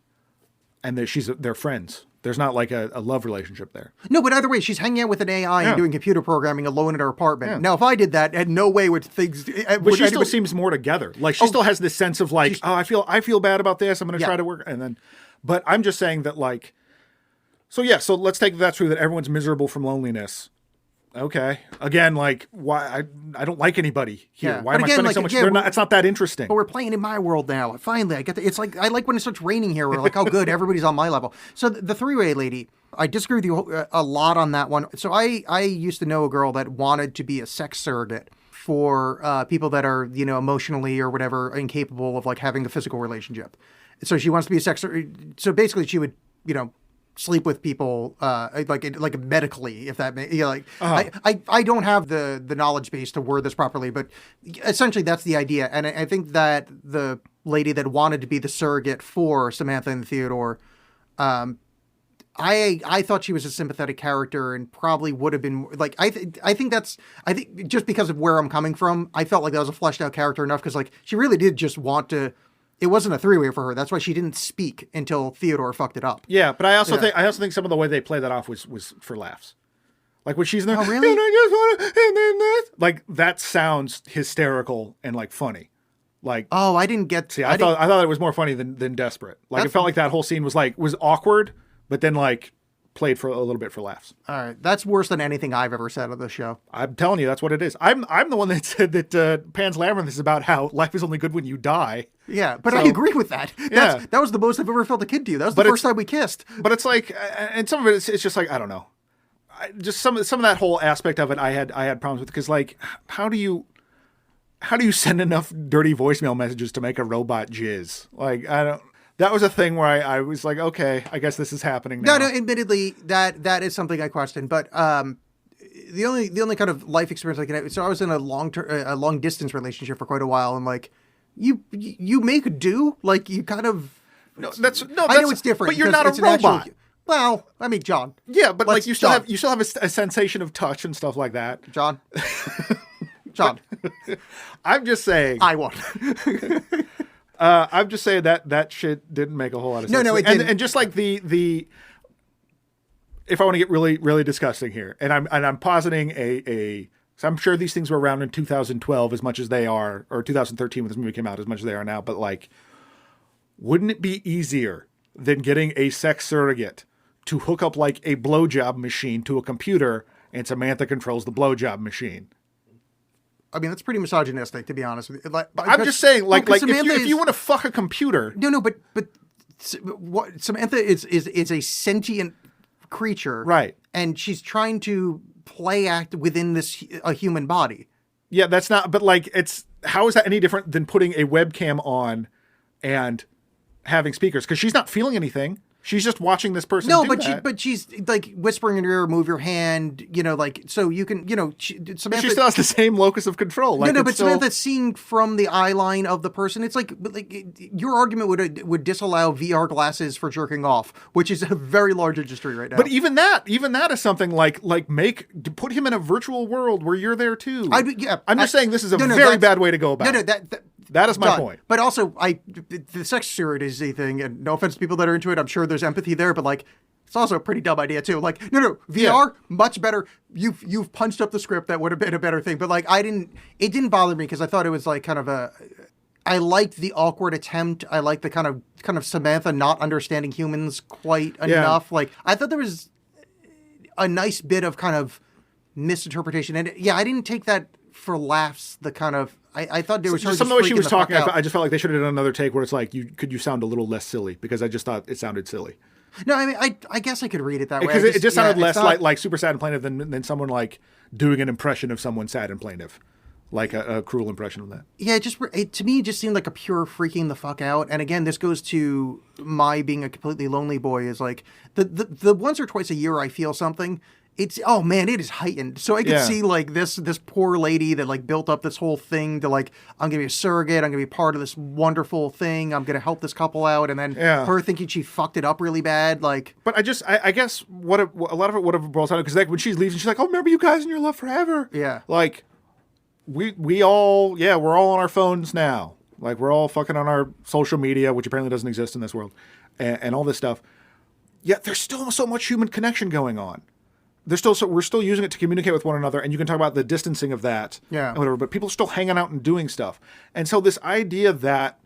and they're friends. There's not like a love relationship there. No, but either way, she's hanging out with an AI Yeah. and doing computer programming alone in her apartment. Yeah. Now, if I did that, in no way would things. But she still seems more together. Like, she still has this sense of like, I feel bad about this. I'm going to Yeah. try to work, and then. But I'm just saying that, like, so let's take that's true that everyone's miserable from loneliness. Okay. Again, like, why I don't like anybody here. Yeah. Why But am I again, spending like, so much? again, It's not that interesting. But we're playing in my world now. Finally, I get to, it's like I like when it starts raining here. We're like, oh, good, everybody's on my level. So the three-way lady, I disagree with you a lot on that one. So I used to know a girl that wanted to be a sex surrogate for people that are emotionally or whatever incapable of like having a physical relationship. So she wants to be a sex surrogate. So basically, she would sleep with people like medically, if that I don't have the knowledge base to word this properly, but essentially that's the idea. And I think that the lady that wanted to be the surrogate for Samantha and Theodore, I thought she was a sympathetic character and probably would have been like I think just because of where I'm coming from, I felt like that was a fleshed out character enough because like she really did just want to. It wasn't a three-way for her. That's why she didn't speak until Theodore fucked it up. Yeah, but I also think some of the way they play that off was for laughs. Like when she's in there, Oh, really? and I just want to, and then this. Like that sounds hysterical and like funny. Like, Oh, I didn't get. see, I thought it was more funny than desperate. Like it felt like that whole scene was awkward, but then like played for a little bit for laughs. All right, that's worse than anything I've ever said on this show. I'm telling you, that's what it is. I'm the one that said that Pan's Labyrinth is about how life is only good when you die. Yeah, but So- I agree with that. Yeah. That was the most I've ever felt a kid to you. That was the But first time we kissed. But it's like, and some of it, it's just like, I don't know. Just some of that whole aspect of it, I had problems with because like, how do you send enough dirty voicemail messages to make a robot jizz? Like, I don't. That was a thing where I was like, okay, I guess this is happening now. No, admittedly, that is something I question. But the only kind of life experience I can have. So I was in a long distance relationship for quite a while, and like you make do, like you kind of. I know it's different. But you're because not a it's an actual- robot. Well, I mean, John. Yeah, but like Let's- you still John. have a sensation of touch and stuff like that. John. John, I'm just saying. I won. I'm just saying that shit didn't make a whole lot of sense. No, it didn't. And just like the if I want to get really, really disgusting here, and I'm positing so I'm sure these things were around in 2012 as much as they are, or 2013 when this movie came out as much as they are now, but like, wouldn't it be easier than getting a sex surrogate to hook up like a blowjob machine to a computer and Samantha controls the blowjob machine? I mean, that's pretty misogynistic, to be honest with you. Like, I'm just saying, like Samantha if you want to fuck a computer, No, but what Samantha is a sentient creature, right? And she's trying to play act within a human body. Yeah, that's not. But like, how is that any different than putting a webcam on and having speakers? Because she's not feeling anything. She's just watching this person. No, do but that. she's like whispering in your ear, move your hand, like so you can, Samantha. But she still has the same locus of control. Like, No, it's but still, Samantha's seeing from the eye line of the person. It's like your argument would disallow VR glasses for jerking off, which is a very large industry right now. But even that is something like put him in a virtual world where you're there too. I'm just saying this is a very bad way to go about it. That is my John, point. But also, the sex surrogacy thing, and no offense to people that are into it, I'm sure there's empathy there, but like, it's also a pretty dumb idea too. Like, no, VR, much better. You've punched up the script. That would have been a better thing. But like, it didn't bother me because I thought it was like kind of I liked the awkward attempt. I liked the kind of Samantha not understanding humans quite enough. Like, I thought there was a nice bit of kind of misinterpretation. And I didn't take that for laughs. The kind of, I thought there was some of the way she was talking. I just felt like they should have done another take where it's like, you sound a little less silly, because I just thought it sounded silly. No, I mean, I guess I could read it that way. Because it just sounded less not, like super sad and plaintive than someone like doing an impression of someone sad and plaintive. like a cruel impression of that. Yeah, to me, it just seemed like a pure freaking the fuck out. And again, this goes to my being a completely lonely boy. Is like the once or twice a year I feel something. It's oh man, it is heightened. So I can see like this poor lady that like built up this whole thing to like I'm gonna be a surrogate. I'm gonna be part of this wonderful thing. I'm gonna help this couple out, and then her thinking she fucked it up really bad. Like, but I guess what a lot of it would have boils down to because like when she leaves and she's like, oh, remember you guys and your love forever. Yeah, like. We're all on our phones now. Like we're all fucking on our social media, which apparently doesn't exist in this world, and all this stuff. Yet there's still so much human connection going on. We're still using it to communicate with one another, and you can talk about the distancing of that, and whatever. But people are still hanging out and doing stuff, and so this idea that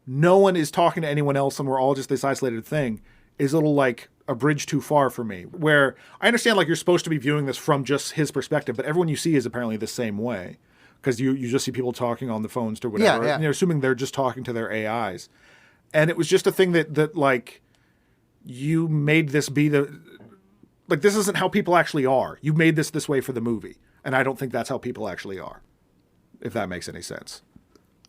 no one is talking to anyone else and we're all just this isolated thing is a little like a bridge too far for me. Where I understand like you're supposed to be viewing this from just his perspective, but everyone you see is apparently the same way. Because you just see people talking on the phones to whatever, and you're assuming they're just talking to their AIs. And it was just a thing that like, you made this be like, this isn't how people actually are. You made this way for the movie. And I don't think that's how people actually are, if that makes any sense.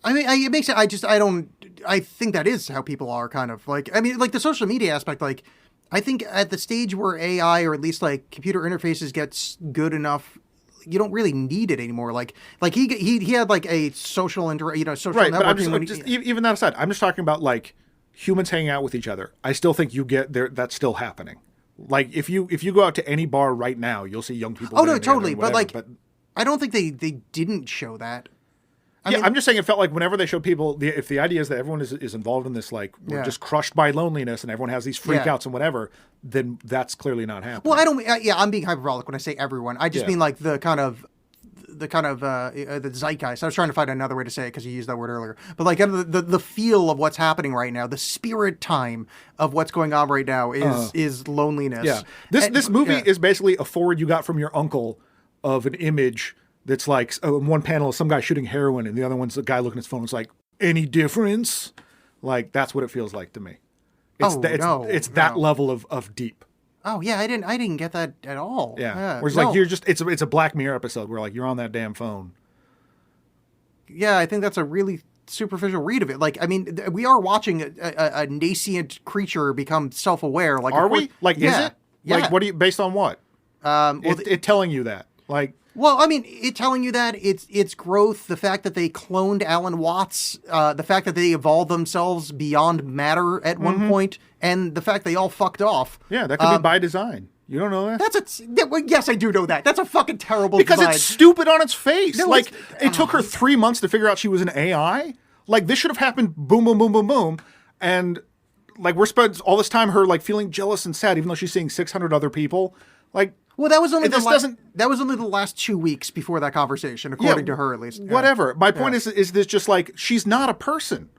I mean, it makes it, I think that is how people are kind of like, I mean, like the social media aspect, like, I think at the stage where AI or at least like computer interfaces gets good enough, you don't really need it anymore. Like he had like a social social right, networking. But even that aside, I'm just talking about like humans hanging out with each other. I still think you get there. That's still happening. Like if you go out to any bar right now, you'll see young people. Oh no, totally. But I don't think they didn't show that. I mean, I'm just saying it felt like whenever they showed people, if the idea is that everyone is involved in this, like we're just crushed by loneliness and everyone has these freakouts and whatever, then that's clearly not happening. Well, I'm being hyperbolic when I say everyone. I just mean like the zeitgeist. I was trying to find another way to say it because you used that word earlier. But like the feel of what's happening right now, the spirit time of what's going on right now is loneliness. Yeah. This movie is basically a forward you got from your uncle of an image that's like one panel is some guy shooting heroin and the other one's a guy looking at his phone. It's like, any difference? Like that's what it feels like to me. It's that level of deep. Oh yeah, I didn't get that at all. Yeah. Whereas like it's a Black Mirror episode where like you're on that damn phone. Yeah, I think that's a really superficial read of it. Like, I mean, we are watching a nascent creature become self-aware. Like, are we? Like, is it? Yeah. Like, what do you based on what? It telling you that, like. Well, I mean, it telling you that its growth, the fact that they cloned Alan Watts, the fact that they evolved themselves beyond matter at one point, and the fact they all fucked off. Yeah, that could be by design. You don't know that? Yes, I do know that. That's a fucking terrible because design. It's stupid on its face. No, like, it took her 3 months to figure out she was an AI. Like, this should have happened boom, boom, boom, boom, boom. And, like, we're spent all this time her, like, feeling jealous and sad, even though she's seeing 600 other people. Like... Well, that was only the last 2 weeks before that conversation, according to her at least. Whatever. My point is this just like she's not a person,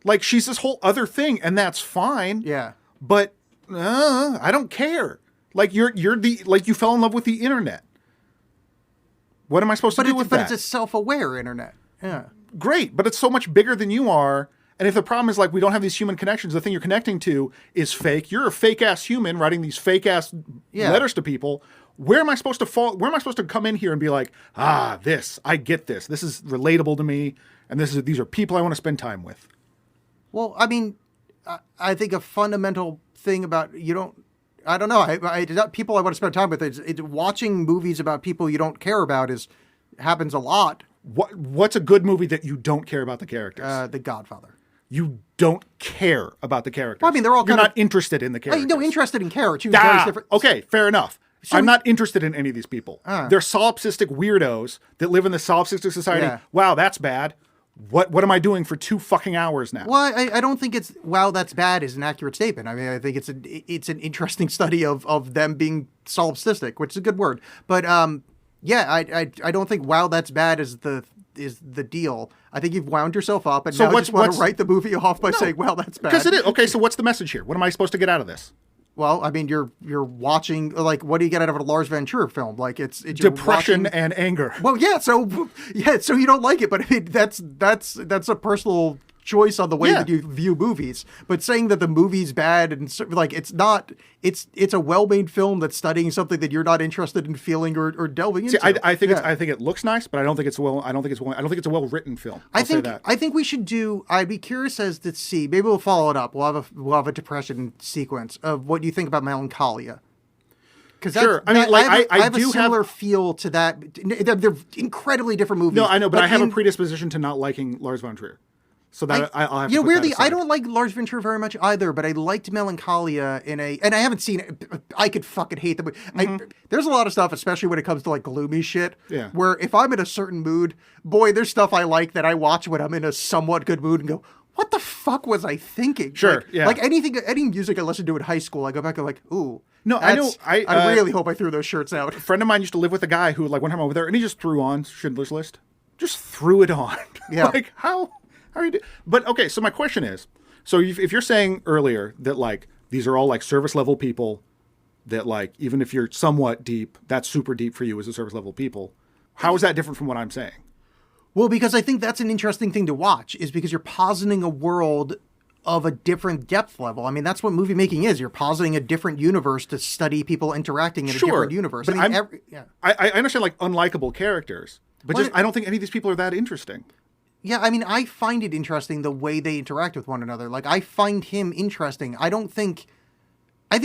like she's this whole other thing, and that's fine. Yeah. But I don't care. Like you fell in love with the internet. What am I supposed to do with that? But it's a self-aware internet. Yeah. Great, but it's so much bigger than you are. And if the problem is like we don't have these human connections, the thing you're connecting to is fake. You're a fake ass human writing these fake ass letters to people. Where am I supposed to fall? Where am I supposed to come in here and be like, I get this. This is relatable to me, and these are people I want to spend time with. Well, I mean, I think a fundamental thing about I don't know. People I want to spend time with. It's watching movies about people you don't care about happens a lot. What's a good movie that you don't care about the characters? The Godfather. You don't care about the characters. Well, I mean, they're all You're not interested in the characters. No, interested in characters. Very different. Okay, fair enough. So I'm not interested in any of these people. They're solipsistic weirdos that live in the solipsistic society. Yeah. Wow, that's bad. What am I doing for 2 fucking hours now? Well, I don't think it's wow, that's bad is an accurate statement. I mean, I think it's an interesting study of them being solipsistic, which is a good word. But I don't think wow, that's bad is the deal. I think you've wound yourself up, and now you just want to write the movie off by saying, well, that's bad. Because it is. Okay, so what's the message here? What am I supposed to get out of this? Well, I mean, you're watching, like, what do you get out of a Lars Ventura film? Like, it's depression and anger. Well, so you don't like it, but I mean, that's a personal choice on the way Yeah. that you view movies. But saying that the movie's bad and like it's not, it's a well-made film that's studying something that you're not interested in feeling or delving into. I think Yeah. I think it looks nice, but I don't think it's a well written film. I'll say that. I think we should do. I'd be curious as to see. Maybe we'll follow it up. We'll have a depression sequence of what you think about Melancholia. Because Sure. I mean, like, I have a do have- similar feel to that. They're incredibly different movies. No, I know, but I have a in- predisposition to not liking Lars von Trier. So that I'll have to you know, put weirdly, that I aside. don't like Lars von Trier very much either, but I liked Melancholia and I haven't seen it. I could fucking hate the movie. There's a lot of stuff, especially when it comes to like gloomy shit, Yeah. where if I'm in a certain mood, boy, there's stuff I like that I watch when I'm in a somewhat good mood and go, what the fuck was I thinking? Sure, Like, yeah. like any music I listened to in high school, I go back and like, ooh. No, I know, I really hope I threw those shirts out. A friend of mine used to live with a guy who, like, one time over there, and he just threw on Schindler's List. Just threw it on. Yeah. Like, how are you But, okay, so my question is, so if you're saying earlier that, like, these are all, like, service level people that, like, even if you're somewhat deep, that's super deep for you as a service level people, how is that different from what I'm saying? Well, because I think that's an interesting thing to watch, is because you're positing a world of a different depth level. I mean, that's what movie making is. You're positing a different universe to study people interacting in a different universe. But I mean, yeah. I understand, like, unlikable characters, but Well, just I don't think any of these people are that interesting. Yeah, I mean, I find it interesting the way they interact with one another. Like, I find him interesting. I think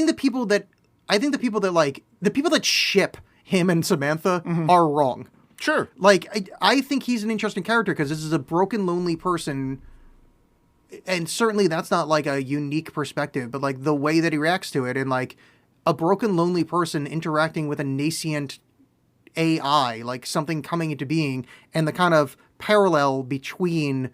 the people that ship him and Samantha are wrong. Sure. Like, I think he's an interesting character because this is a broken, lonely person. And certainly that's not like a unique perspective, but like the way that he reacts to it and like a broken, lonely person interacting with a nascent AI, like something coming into being, and the kind of parallel between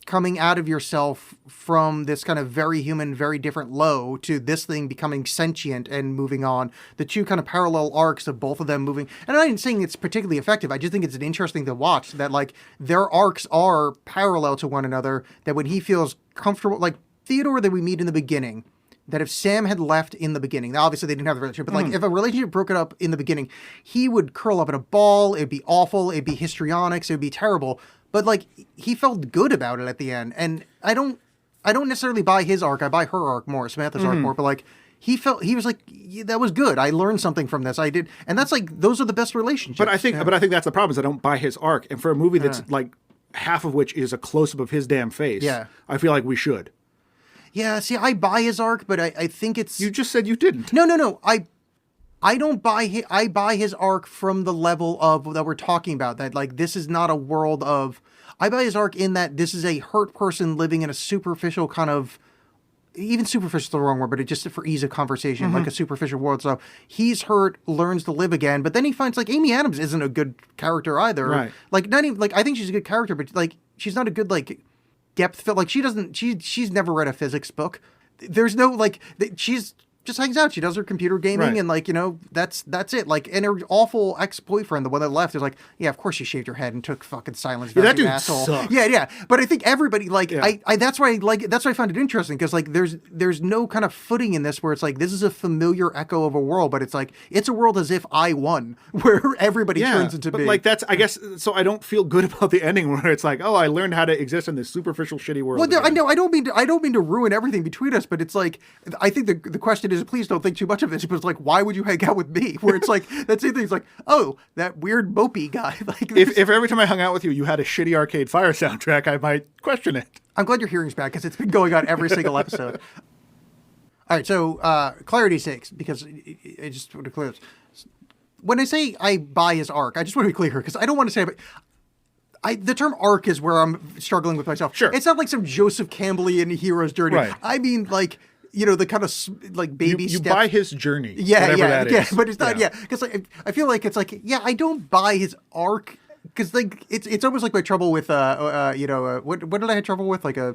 coming out of yourself from this kind of very human, very different low to this thing becoming sentient and moving on. The two kind of parallel arcs of both of them moving. And I'm not saying it's particularly effective. I just think it's interesting to watch that like their arcs are parallel to one another, that when he feels comfortable, like Theodore that we meet in the beginning, that if Sam had left in the beginning, now obviously they didn't have the relationship, but like if a relationship broke it up in the beginning, he would curl up in a ball. It'd be awful. It'd be histrionics. It would be terrible. But like he felt good about it at the end, and I don't necessarily buy his arc. I buy her arc more, Samantha's arc more. But like he was like, yeah, that was good. I learned something from this. I did, and that's like those are the best relationships. But I think that's the problem is I don't buy his arc, and for a movie that's like half of which is a close up of his damn face, Yeah. I feel like we should. Yeah, see, I buy his arc, but I think it's You just said you didn't. No. I don't buy his. I buy his arc from the level of that we're talking about. That like this is not a world of. I buy his arc in that this is a hurt person living in a superficial kind of. Even superficial is the wrong word, but it just for ease of conversation, like a superficial world. So he's hurt, learns to live again, but then he finds like Amy Adams isn't a good character either. Right. Like not even like I think she's a good character, but like she's not a good like depth fit. Like she's never read a physics book. There's no like she's just hangs out. She does her computer gaming Right. and like, you know, that's it. Like, and her awful ex-boyfriend, the one that left, is like, yeah, of course you shaved your head and took fucking silence. Yeah, that you dude asshole. sucks. Yeah. But I think everybody like Yeah. I that's why I like that's why I found it interesting because like there's no kind of footing in this where it's like this is a familiar echo of a world, but it's like it's a world as if I won, where everybody turns into but being. like that's I guess so I don't feel good about the ending where it's like, oh, I learned how to exist in this superficial shitty world. Well, no, I again. know. I don't mean to ruin everything between us, but it's like I think the question is, please don't think too much of this. But it's like, why would you hang out with me? Where it's like that same thing. It's like, oh, that weird mopey guy. Like, If every time I hung out with you, you had a shitty Arcade Fire soundtrack, I might question it. I'm glad your hearing's back because it's been going on every single episode. All right, so clarity's sakes, because I just want to clear this. When I say I buy his arc, I just want to be clear because I don't want to say, but the term arc is where I'm struggling with myself. Sure. It's not like some Joseph Campbellian hero's journey. Right. I mean, like, you know, the kind of like baby You steps. buy his journey. Yeah, whatever that is. but it's not. Yeah, because like, I feel like it's like, yeah, I don't buy his arc because like it's almost like my trouble with what did I have trouble with, like a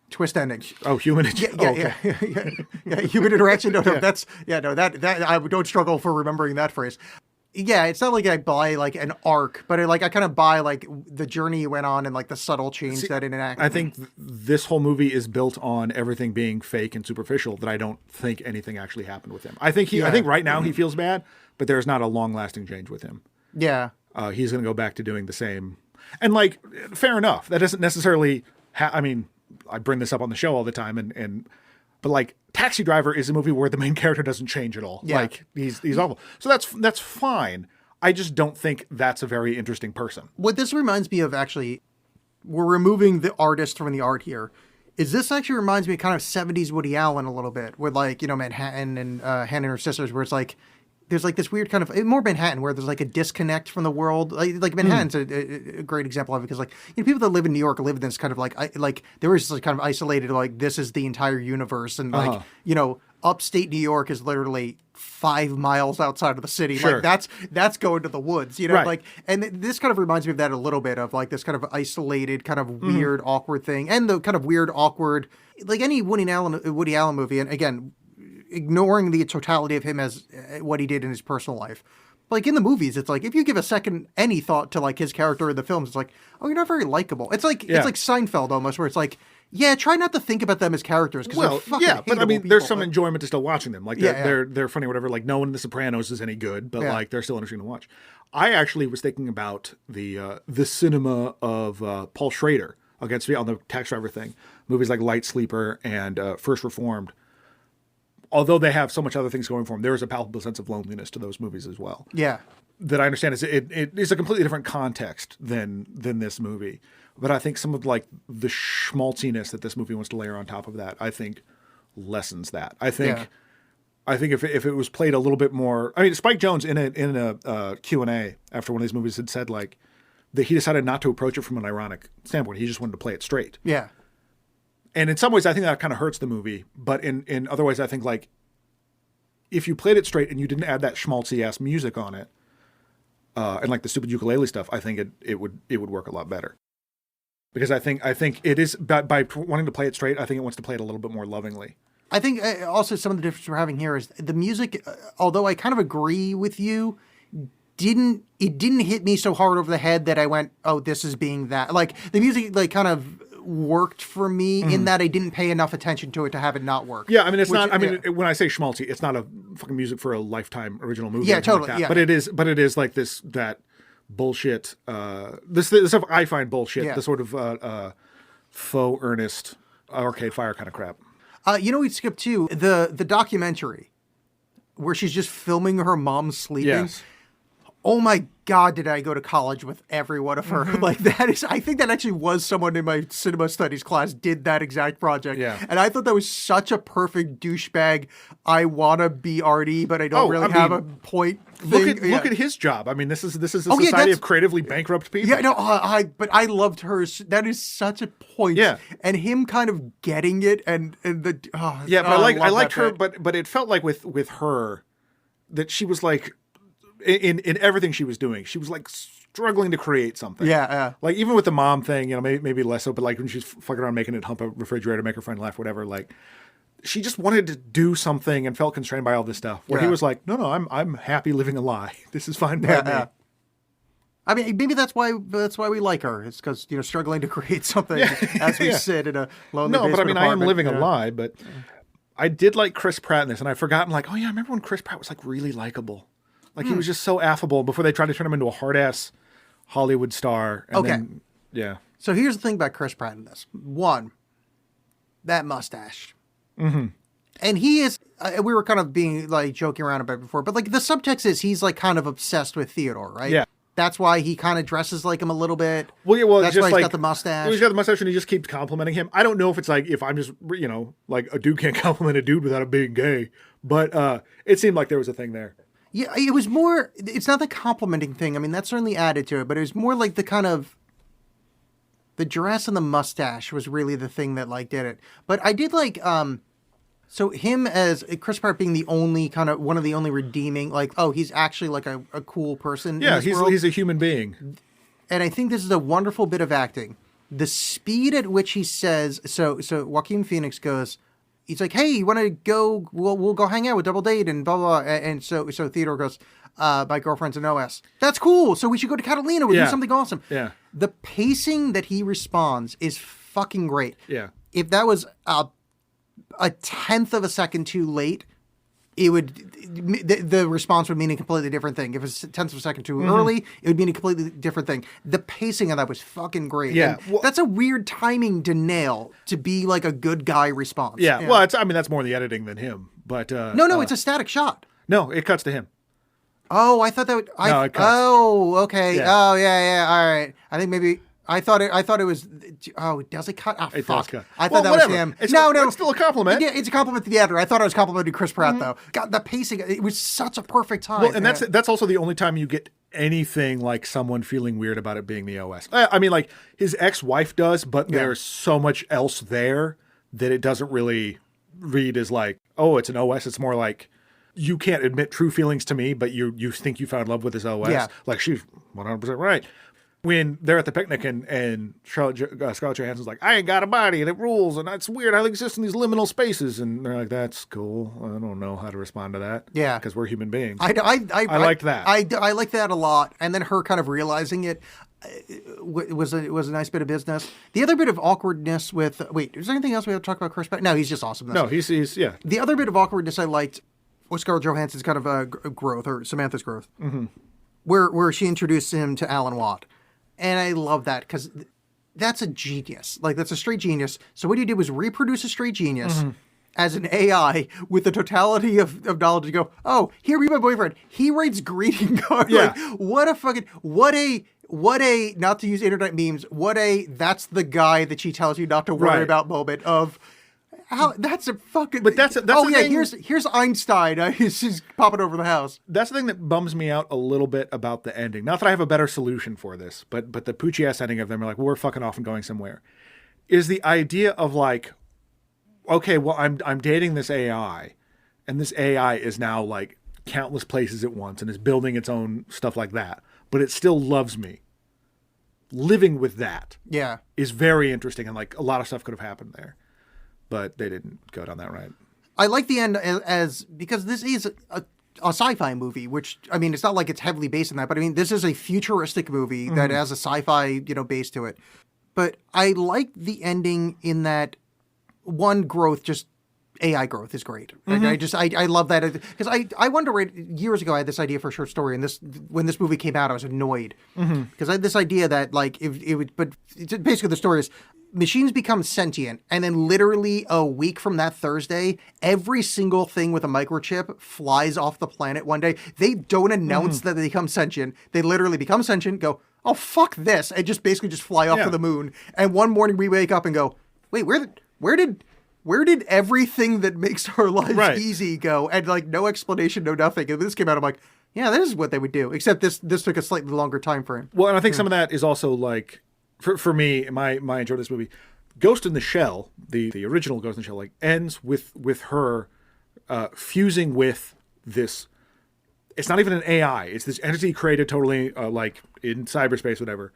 twist ending. Oh, human. Yeah, human interaction. No, that's that I don't struggle for remembering that phrase. Yeah, it's not like I buy like an arc, but I kind of buy like the journey he went on and like the subtle change that it enacted. I think this whole movie is built on everything being fake and superficial. That I don't think anything actually happened with him. I think right now he feels bad, but there's not a long-lasting change with him. Yeah. He's going to go back to doing the same. And like, fair enough. That doesn't necessarily. I mean, I bring this up on the show all the time, but like Taxi Driver is a movie where the main character doesn't change at all. Yeah. Like he's awful. So that's fine. I just don't think that's a very interesting person. What this reminds me of, actually, we're removing the artist from the art here. Is this actually reminds me of kind of 70s Woody Allen a little bit, with like, you know, Manhattan and Hannah and Her Sisters, where it's like, there's like this weird kind of, more Manhattan, where there's like a disconnect from the world. Like Manhattan's a great example of it, because like, you know, people that live in New York live in this kind of like there is this kind of isolated, like, this is the entire universe. And like, you know, upstate New York is literally 5 miles outside of the city. Sure. Like that's going to the woods, you know, Right. like, and this kind of reminds me of that a little bit, of like this kind of isolated, kind of weird, awkward thing. And the kind of weird, awkward, like any Woody Allen movie. And again, ignoring the totality of him as what he did in his personal life. Like in the movies, it's like, if you give a second any thought to like his character in the films, it's like, oh, you're not very likable. It's like Yeah. it's like Seinfeld almost, where it's like, yeah, try not to think about them as characters, because they're fucking but I mean, hateable there's people, some but- enjoyment to still watching them. Like they're funny, or whatever. Like no one in The Sopranos is any good, but Yeah. like they're still interesting to watch. I actually was thinking about the cinema of Paul Schrader against me on the Taxi Driver thing. Movies like Light Sleeper and First Reformed. Although they have so much other things going for them, there is a palpable sense of loneliness to those movies as well. Yeah. That I understand it is a completely different context than this movie. But I think some of like the schmaltziness that this movie wants to layer on top of that, I think lessens that. I think if it was played a little bit more, I mean, Spike Jonze in a Q&A after one of these movies had said like that he decided not to approach it from an ironic standpoint. He just wanted to play it straight. Yeah. And in some ways, I think that kind of hurts the movie. But in other ways, I think like if you played it straight and you didn't add that schmaltzy ass music on it, and like the stupid ukulele stuff, I think it would work a lot better. Because I think it is by wanting to play it straight, I think it wants to play it a little bit more lovingly. I think also some of the difference we're having here is the music, although I kind of agree with you, didn't hit me so hard over the head that I went, oh, this is being that. Like the music like kind of worked for me in that I didn't pay enough attention to it to have it not work. Yeah, I mean, it's not. I mean, yeah. when I say schmaltzy, it's not a fucking music for a Lifetime original movie. Yeah, or anything totally, Like that. yeah. But it is like that bullshit. This stuff I find bullshit. Yeah. The sort of faux earnest Arcade Fire kind of crap. You know, we skipped too the documentary where she's just filming her mom sleeping. Yes. Oh my God, did I go to college with every one of her? Like that is, I think that actually was someone in my cinema studies class did that exact project. Yeah. And I thought that was such a perfect douchebag. I want to be arty, but I don't Oh, really I have mean, a point thing. Look at his job. I mean, this is a yeah, society that's- of creatively bankrupt people. Yeah, no, but I loved her. That is such a point. Yeah. And him kind of getting it and the, oh, Yeah, but oh, I love liked that her, bit. but it felt like with her that she was like in everything she was doing, she was like struggling to create something. Yeah. Like even with the mom thing, you know, maybe less so, but like when she's fucking around making it hump a refrigerator, make her friend laugh, whatever, like she just wanted to do something and felt constrained by all this stuff. Where he Yeah. was like, no, I'm happy living a lie. This is fine by me. Yeah. I mean, maybe that's why we like her. It's because, you know, struggling to create something as we Yeah. sit in a lonely No, but I basement mean, I am apartment. living Yeah. a lie, but I did like Chris Pratt in this, and I'd forgotten, like, oh yeah, I remember when Chris Pratt was like really likable. Like he was just so affable before they tried to turn him into a hard ass Hollywood star. And Okay. then, yeah. So here's the thing about Chris Pratt in this. One, that mustache. Mm-hmm. And he is, we were kind of being like joking around about it before, but like the subtext is he's like kind of obsessed with Theodore, right? Yeah. That's why he kind of dresses like him a little bit. Well, yeah, well, that's just why he's like, got the mustache. He's got the mustache, and he just keeps complimenting him. I don't know if it's like if I'm just, you know, like a dude can't compliment a dude without it being gay, but it seemed like there was a thing there. Yeah, it was more, it's not the complimenting thing. I mean, that certainly added to it, but it was more like the kind of, the dress and the mustache was really the thing that like did it. But I did like, so him as Chris Pratt being the only kind of, one of the only redeeming, like, oh, he's actually like a cool person. Yeah, in this world. he's a human being. And I think this is a wonderful bit of acting. The speed at which he says, so Joaquin Phoenix goes, he's like, hey, you want to go, we'll go hang out with Double Date and blah, blah, blah. And so Theodore goes, my girlfriend's an OS. That's cool. So we should go to Catalina. We'll Yeah. do something awesome. Yeah. The pacing that he responds is fucking great. Yeah. If that was a tenth of a second too late, it would the response would mean a completely different thing. If it's tenths of a second too early, it would mean a completely different thing. The pacing of that was fucking great. Yeah, And that's a weird timing to nail to be like a good guy response. Yeah. Well, I mean, that's more the editing than him. But no, it's a static shot. no, it cuts to him. Oh, I thought that would. No, it cuts. Oh, okay. Yeah. Oh, yeah. All right. I think maybe. I thought it was. Oh, does it cut? Oh, It fuck. does cut. I thought Well, that whatever. was him. It's no. it's still a compliment. Yeah, it's a compliment to the editor. I thought I was complimenting Chris Pratt though. God, the pacing. It was such a perfect time. Well, and that's also the only time you get anything like someone feeling weird about it being the OS. I mean, like his ex-wife does, but there's so much else there that it doesn't really read as like, oh, it's an OS. It's more like you can't admit true feelings to me, but you think you found love with this OS. Yeah. Like she's 100% right. When they're at the picnic and Scarlett Johansson's like, I ain't got a body and it rules and that's weird. I exist in these liminal spaces. And they're like, that's cool. I don't know how to respond to that. Yeah. Because we're human beings. I liked that. I liked that a lot, and then her kind of realizing it was a nice bit of business. The other bit of awkwardness with is there anything else we have to talk about Chris Pratt? No, he's just awesome. No, he's yeah. The other bit of awkwardness I liked was Scarlett Johansson's kind of growth, or Samantha's growth, where she introduced him to Alan Watt, and I love that because that's a genius. Like that's a straight genius. So what he did was reproduce a straight genius. As an AI with the totality of knowledge to go, oh, here be my boyfriend. He writes greeting cards. Yeah. Like, what a, not to use internet memes, that's the guy that she tells you not to worry Right. about moment of, how, that's a fucking, But that's oh the yeah, thing- here's Einstein. He's popping over the house. That's the thing that bums me out a little bit about the ending. Not that I have a better solution for this, but the Poochie ass ending of them are like, well, we're fucking off and going somewhere. Is the idea of like, okay, well, I'm dating this AI, and this AI is now like countless places at once and is building its own stuff like that, but it still loves me. Living with that Yeah. is very interesting, and like a lot of stuff could have happened there, but they didn't go down that route. I like the end as because this is a sci-fi movie, which I mean, it's not like it's heavily based on that, but I mean, this is a futuristic movie that has a sci-fi, base to it. But I like the ending in that one growth, just AI growth is great. I love that because I wonder years ago I had this idea for a short story, and when this movie came out I was annoyed because I had this idea that like if it would, but basically the story is machines become sentient, and then literally a week from that Thursday, every single thing with a microchip flies off the planet one day. They don't announce that they become sentient. They literally become sentient, go, oh fuck this, and just basically just fly off to the moon. And one morning we wake up and go, wait, where did everything that makes our lives easy go? And like no explanation, no nothing. And this came out, I'm like, yeah, this is what they would do. Except this took a slightly longer time frame. Well, and I think some of that is also like, for me, my enjoy of this movie, Ghost in the Shell, the original Ghost in the Shell, like ends with her fusing with this. It's not even an AI. It's this entity created totally like in cyberspace, whatever.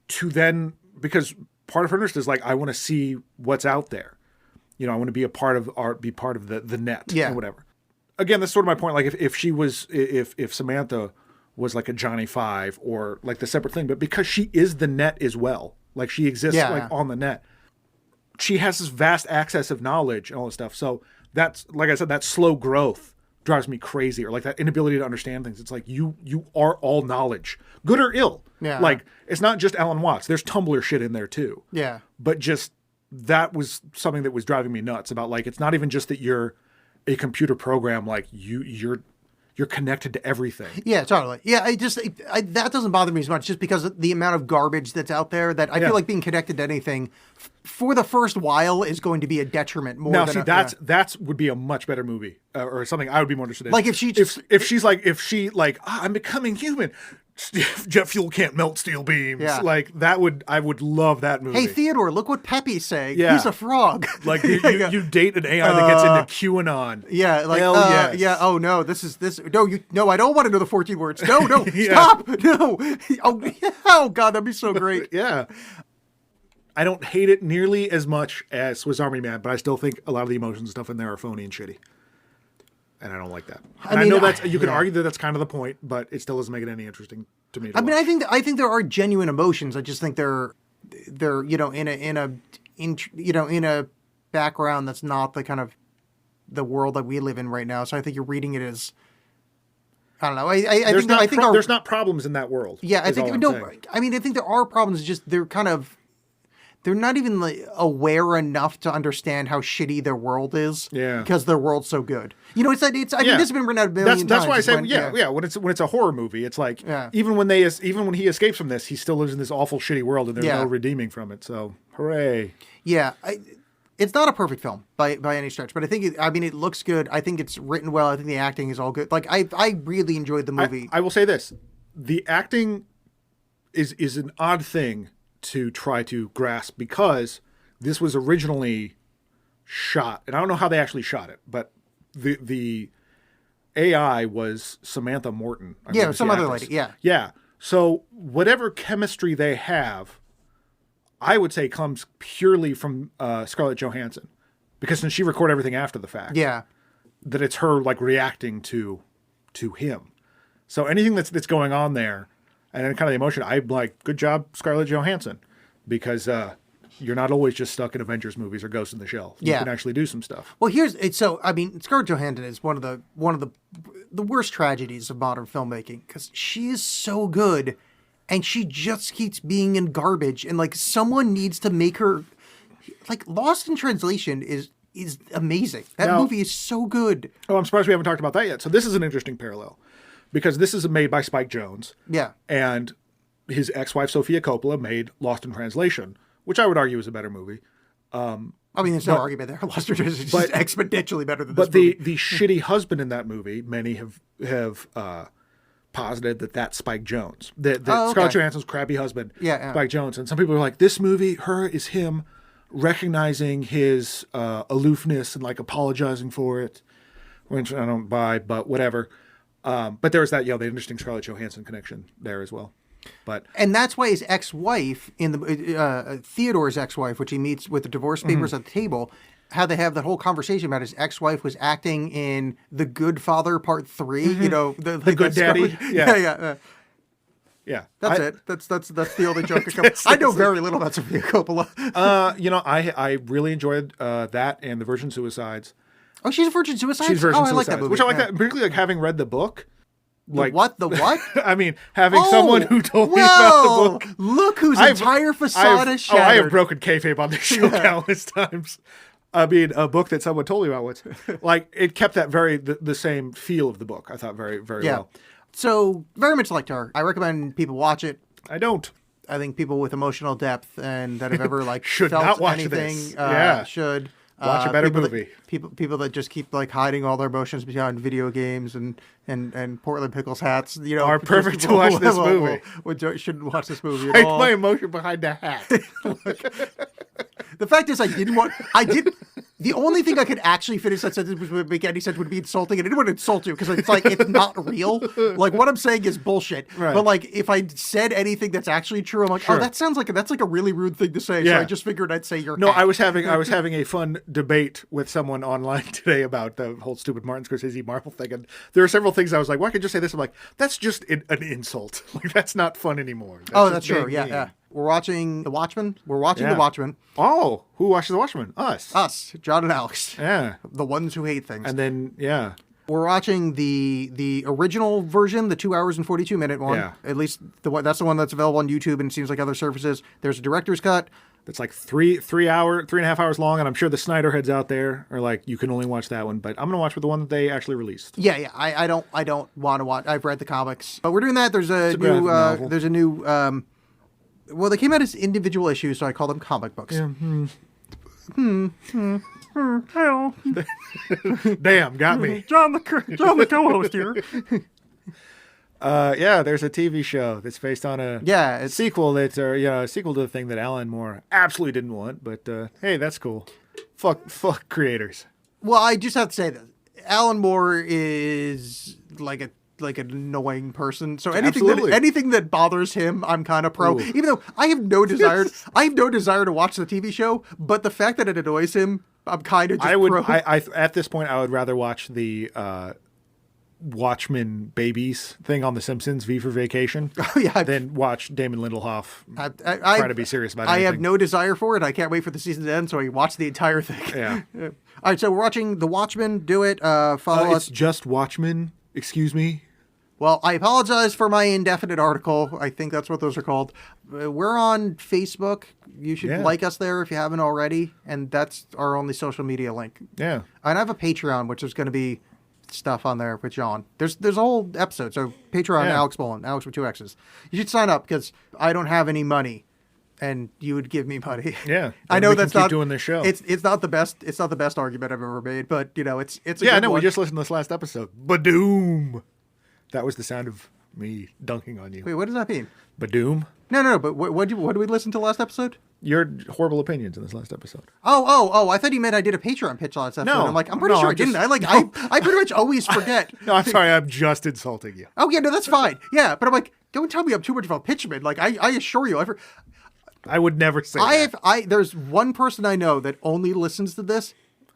To then, because part of her interest is like, I want to see what's out there. I want to be a part of the net, or whatever. Again, that's sort of my point. Like if Samantha was like a Johnny Five or like the separate thing, but because she is the net as well, like she exists on the net, she has this vast access of knowledge and all this stuff. So that's, like I said, that slow growth drives me crazy, or like that inability to understand things. It's like you are all knowledge, good or ill. Yeah. Like it's not just Alan Watts. There's Tumblr shit in there too. Yeah. But just that was something that was driving me nuts about like, it's not even just that you're a computer program, like you're connected to everything. Yeah, totally. Yeah, that doesn't bother me as much just because of the amount of garbage that's out there that I feel like being connected to anything for the first while is going to be a detriment more now, than that's would be a much better movie or something I would be more interested in. Like if she just, if she I'm becoming human. Jet fuel can't melt steel beams. Yeah. Like I would love that movie. hey Theodore, look what Pepe's saying. Yeah. He's a frog. Like you date an AI that gets into QAnon. Yeah, like Hell yes. yeah. Oh no, this. No, I don't want to know the 14 words. No, Yeah. stop. No. Oh god, that'd be so great. Yeah. I don't hate it nearly as much as Swiss Army Man, but I still think a lot of the emotions and stuff in there are phony and shitty. And I don't like that. And I know that's, you can argue that that's kind of the point, but it still doesn't make it any interesting to me. I mean, I think there are genuine emotions. I just think they're in a background that's not the kind of the world that we live in right now. So I think you're reading it as, I don't know. I There's think there's not problems in that world. yeah, I is all think I'm no. saying. I mean, I think there are problems. Just they're not even like aware enough to understand how shitty their world is. Yeah. because their world's so good. You know, I mean, this has been written out a billion times. That's why I say when- when it's a horror movie, it's like Yeah. even when he escapes from this, he still lives in this awful shitty world, and there's Yeah. no redeeming from it. So hooray! Yeah, it's not a perfect film by any stretch, but I think it looks good. I think it's written well. I think the acting is all good. Like I really enjoyed the movie. I will say this: the acting is an odd thing to try to grasp because this was originally shot, and I don't know how they actually shot it, but the AI was Samantha Morton. I believe is some the other actress. lady, yeah. Yeah. So whatever chemistry they have, I would say comes purely from Scarlett Johansson, because since she recorded everything after the fact, yeah, that it's her like reacting to him. So anything that's going on there, and then kind of the emotion, I'm like, good job, Scarlett Johansson, because you're not always just stuck in Avengers movies or Ghost in the Shell. You Yeah. can actually do some stuff. well, I mean, Scarlett Johansson is one of the worst tragedies of modern filmmaking because she is so good, and she just keeps being in garbage, and like someone needs to make her like Lost in Translation is amazing. That Now- movie is so good. Oh, I'm surprised we haven't talked about that yet. So this is an interesting parallel, because this is made by Spike Jonze, Yeah, and his ex-wife Sofia Coppola made Lost in Translation, which I would argue is a better movie. I mean, there's no argument there. Lost in Translation is just exponentially better than this But movie. the shitty husband in that movie, many have posited that's Spike Jonze. That Oh, okay. Scarlett Johansson's crappy husband, Yeah. Spike Jonze. And some people are like, this movie, her is him recognizing his aloofness and like apologizing for it, which I don't buy, but whatever. But there was that, the interesting Scarlett Johansson connection there as well. But And that's why his ex-wife in the Theodore's ex-wife, which he meets with the divorce papers at the table, how they have that whole conversation about his ex-wife was acting in The Good Father Part 3. You know, the Good Daddy? Yeah. yeah. yeah, That's it. That's the only joke. I know very little about Sofia Coppola. I really enjoyed that and The Virgin Suicides. Oh, she's a Virgin Suicide. She's Virgin I like Suicides, that movie. which I like Yeah. that, particularly like having read the book. Like What? The what? I mean, having someone who told me about the book. Look whose entire facade is I shattered. have broken kayfabe on this show countless times. I mean, a book that someone told me about once. Like, it kept that the same feel of the book, I thought, very, very well. So, very much like her. I recommend people watch it. I don't. I think people with emotional depth and that have ever like Should felt not watch anything this. Yeah. should Watch a better people movie. People that just keep like hiding all their emotions behind video games and Portland Pickles hats, you know, Are just perfect to people watch who- this who- movie. who shouldn't watch this movie at Hide all. my emotion behind the hat. The fact is, the only thing I could actually finish that sentence would make any sense would be insulting, and it wouldn't insult you because it's like it's not real. Like what I'm saying is bullshit. Right. But like if I said anything that's actually true, I'm like, Sure. oh, that sounds like that's like a really rude thing to say. Yeah. So I just figured I'd say your No, hat. I was having a fun debate with someone online today about the whole stupid Martin Scorsese Marvel thing, and there are several things I was like, "Why can't you just say this?" I'm like, "That's just an insult. Like that's not fun anymore." Oh, just that's true. being Yeah, mean. yeah. We're watching The Watchmen. We're watching Yeah. The Watchmen. Oh, who watches The Watchmen? Us. Us, John and Alex, Yeah. the ones who hate things. And then We're watching the original version, the 2 hours and 42-minute one. Yeah. At least that's the one that's available on YouTube, and it seems like other services. There's a director's cut. it's like 3.5 hours long, and I'm sure the Snyder heads out there are like, you can only watch that one, but I'm gonna watch the one that they actually released. Yeah, yeah. I don't want to watch. I've read the comics, but we're doing that. There's a graphic new. novel. There's a new. Well, they came out as individual issues, so I call them comic books. Damn, got me. John the co-host here. There's a TV show that's based on a Yeah, it's sequel a sequel to the thing that Alan Moore absolutely didn't want, but hey, that's cool. Fuck creators. well. I just have to say that Alan Moore is like an annoying person. So Absolutely. anything that bothers him, I'm kind of pro. Ooh. Even though I have no desire to watch the TV show, but the fact that it annoys him, I'm kind of just I would pro. I at this point I would rather watch the Watchmen babies thing on The Simpsons, V for Vacation, Oh, yeah. than watch Damon Lindelof I try to be serious about I anything. have no desire for it. I can't wait for the season to end so I can watch the entire thing. Yeah. All right, so we're watching The Watchmen. Do it. Follow It's us. just Watchmen. Excuse me. Well, I apologize for my indefinite article. I think that's what those are called. We're on Facebook. You should Yeah. like us there if you haven't already. And that's our only social media link. Yeah. And I have a Patreon, which is going to be stuff on there with John. There's a whole episode. So Patreon, Yeah. Alex Bolin, Alex with 2 X's. You should sign up because I don't have any money, and you would give me money. Yeah. I Then know we can that's keep not doing this show. It's not the best. It's not the best argument I've ever made, but you know, it's a Yeah, I good know. one. We just listened to this last episode. Badoom. That was the sound of me dunking on you. Wait, what does that mean? Badoom. No. But what did we listen to last episode? Your horrible opinions in this last episode. Oh! I thought you meant I did a Patreon pitch last episode. No. I'm like, I'm pretty No, sure I I'm didn't. just- I pretty much always forget. No, I'm sorry. I'm just insulting you. Oh yeah, no, that's fine. Yeah, but I'm like, don't tell me I'm too much of a pitchman. Like, I assure you, I would never say that. there's one person I know that only listens to this.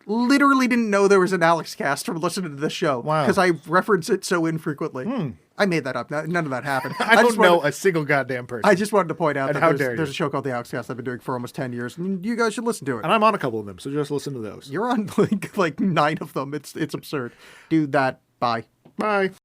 Literally didn't know there was an Alex cast from listening to this show. Wow. Because I reference it so infrequently. I made that up. None of that happened. I don't just know wanted- a single goddamn person. I just wanted to point out And that how there's, dare you. there's a show called The Alex Cast I've been doing for almost 10 years, and you guys should listen to it. And I'm on a couple of them, so just listen to those. You're on like 9 of them. It's absurd. Do that. Bye. Bye.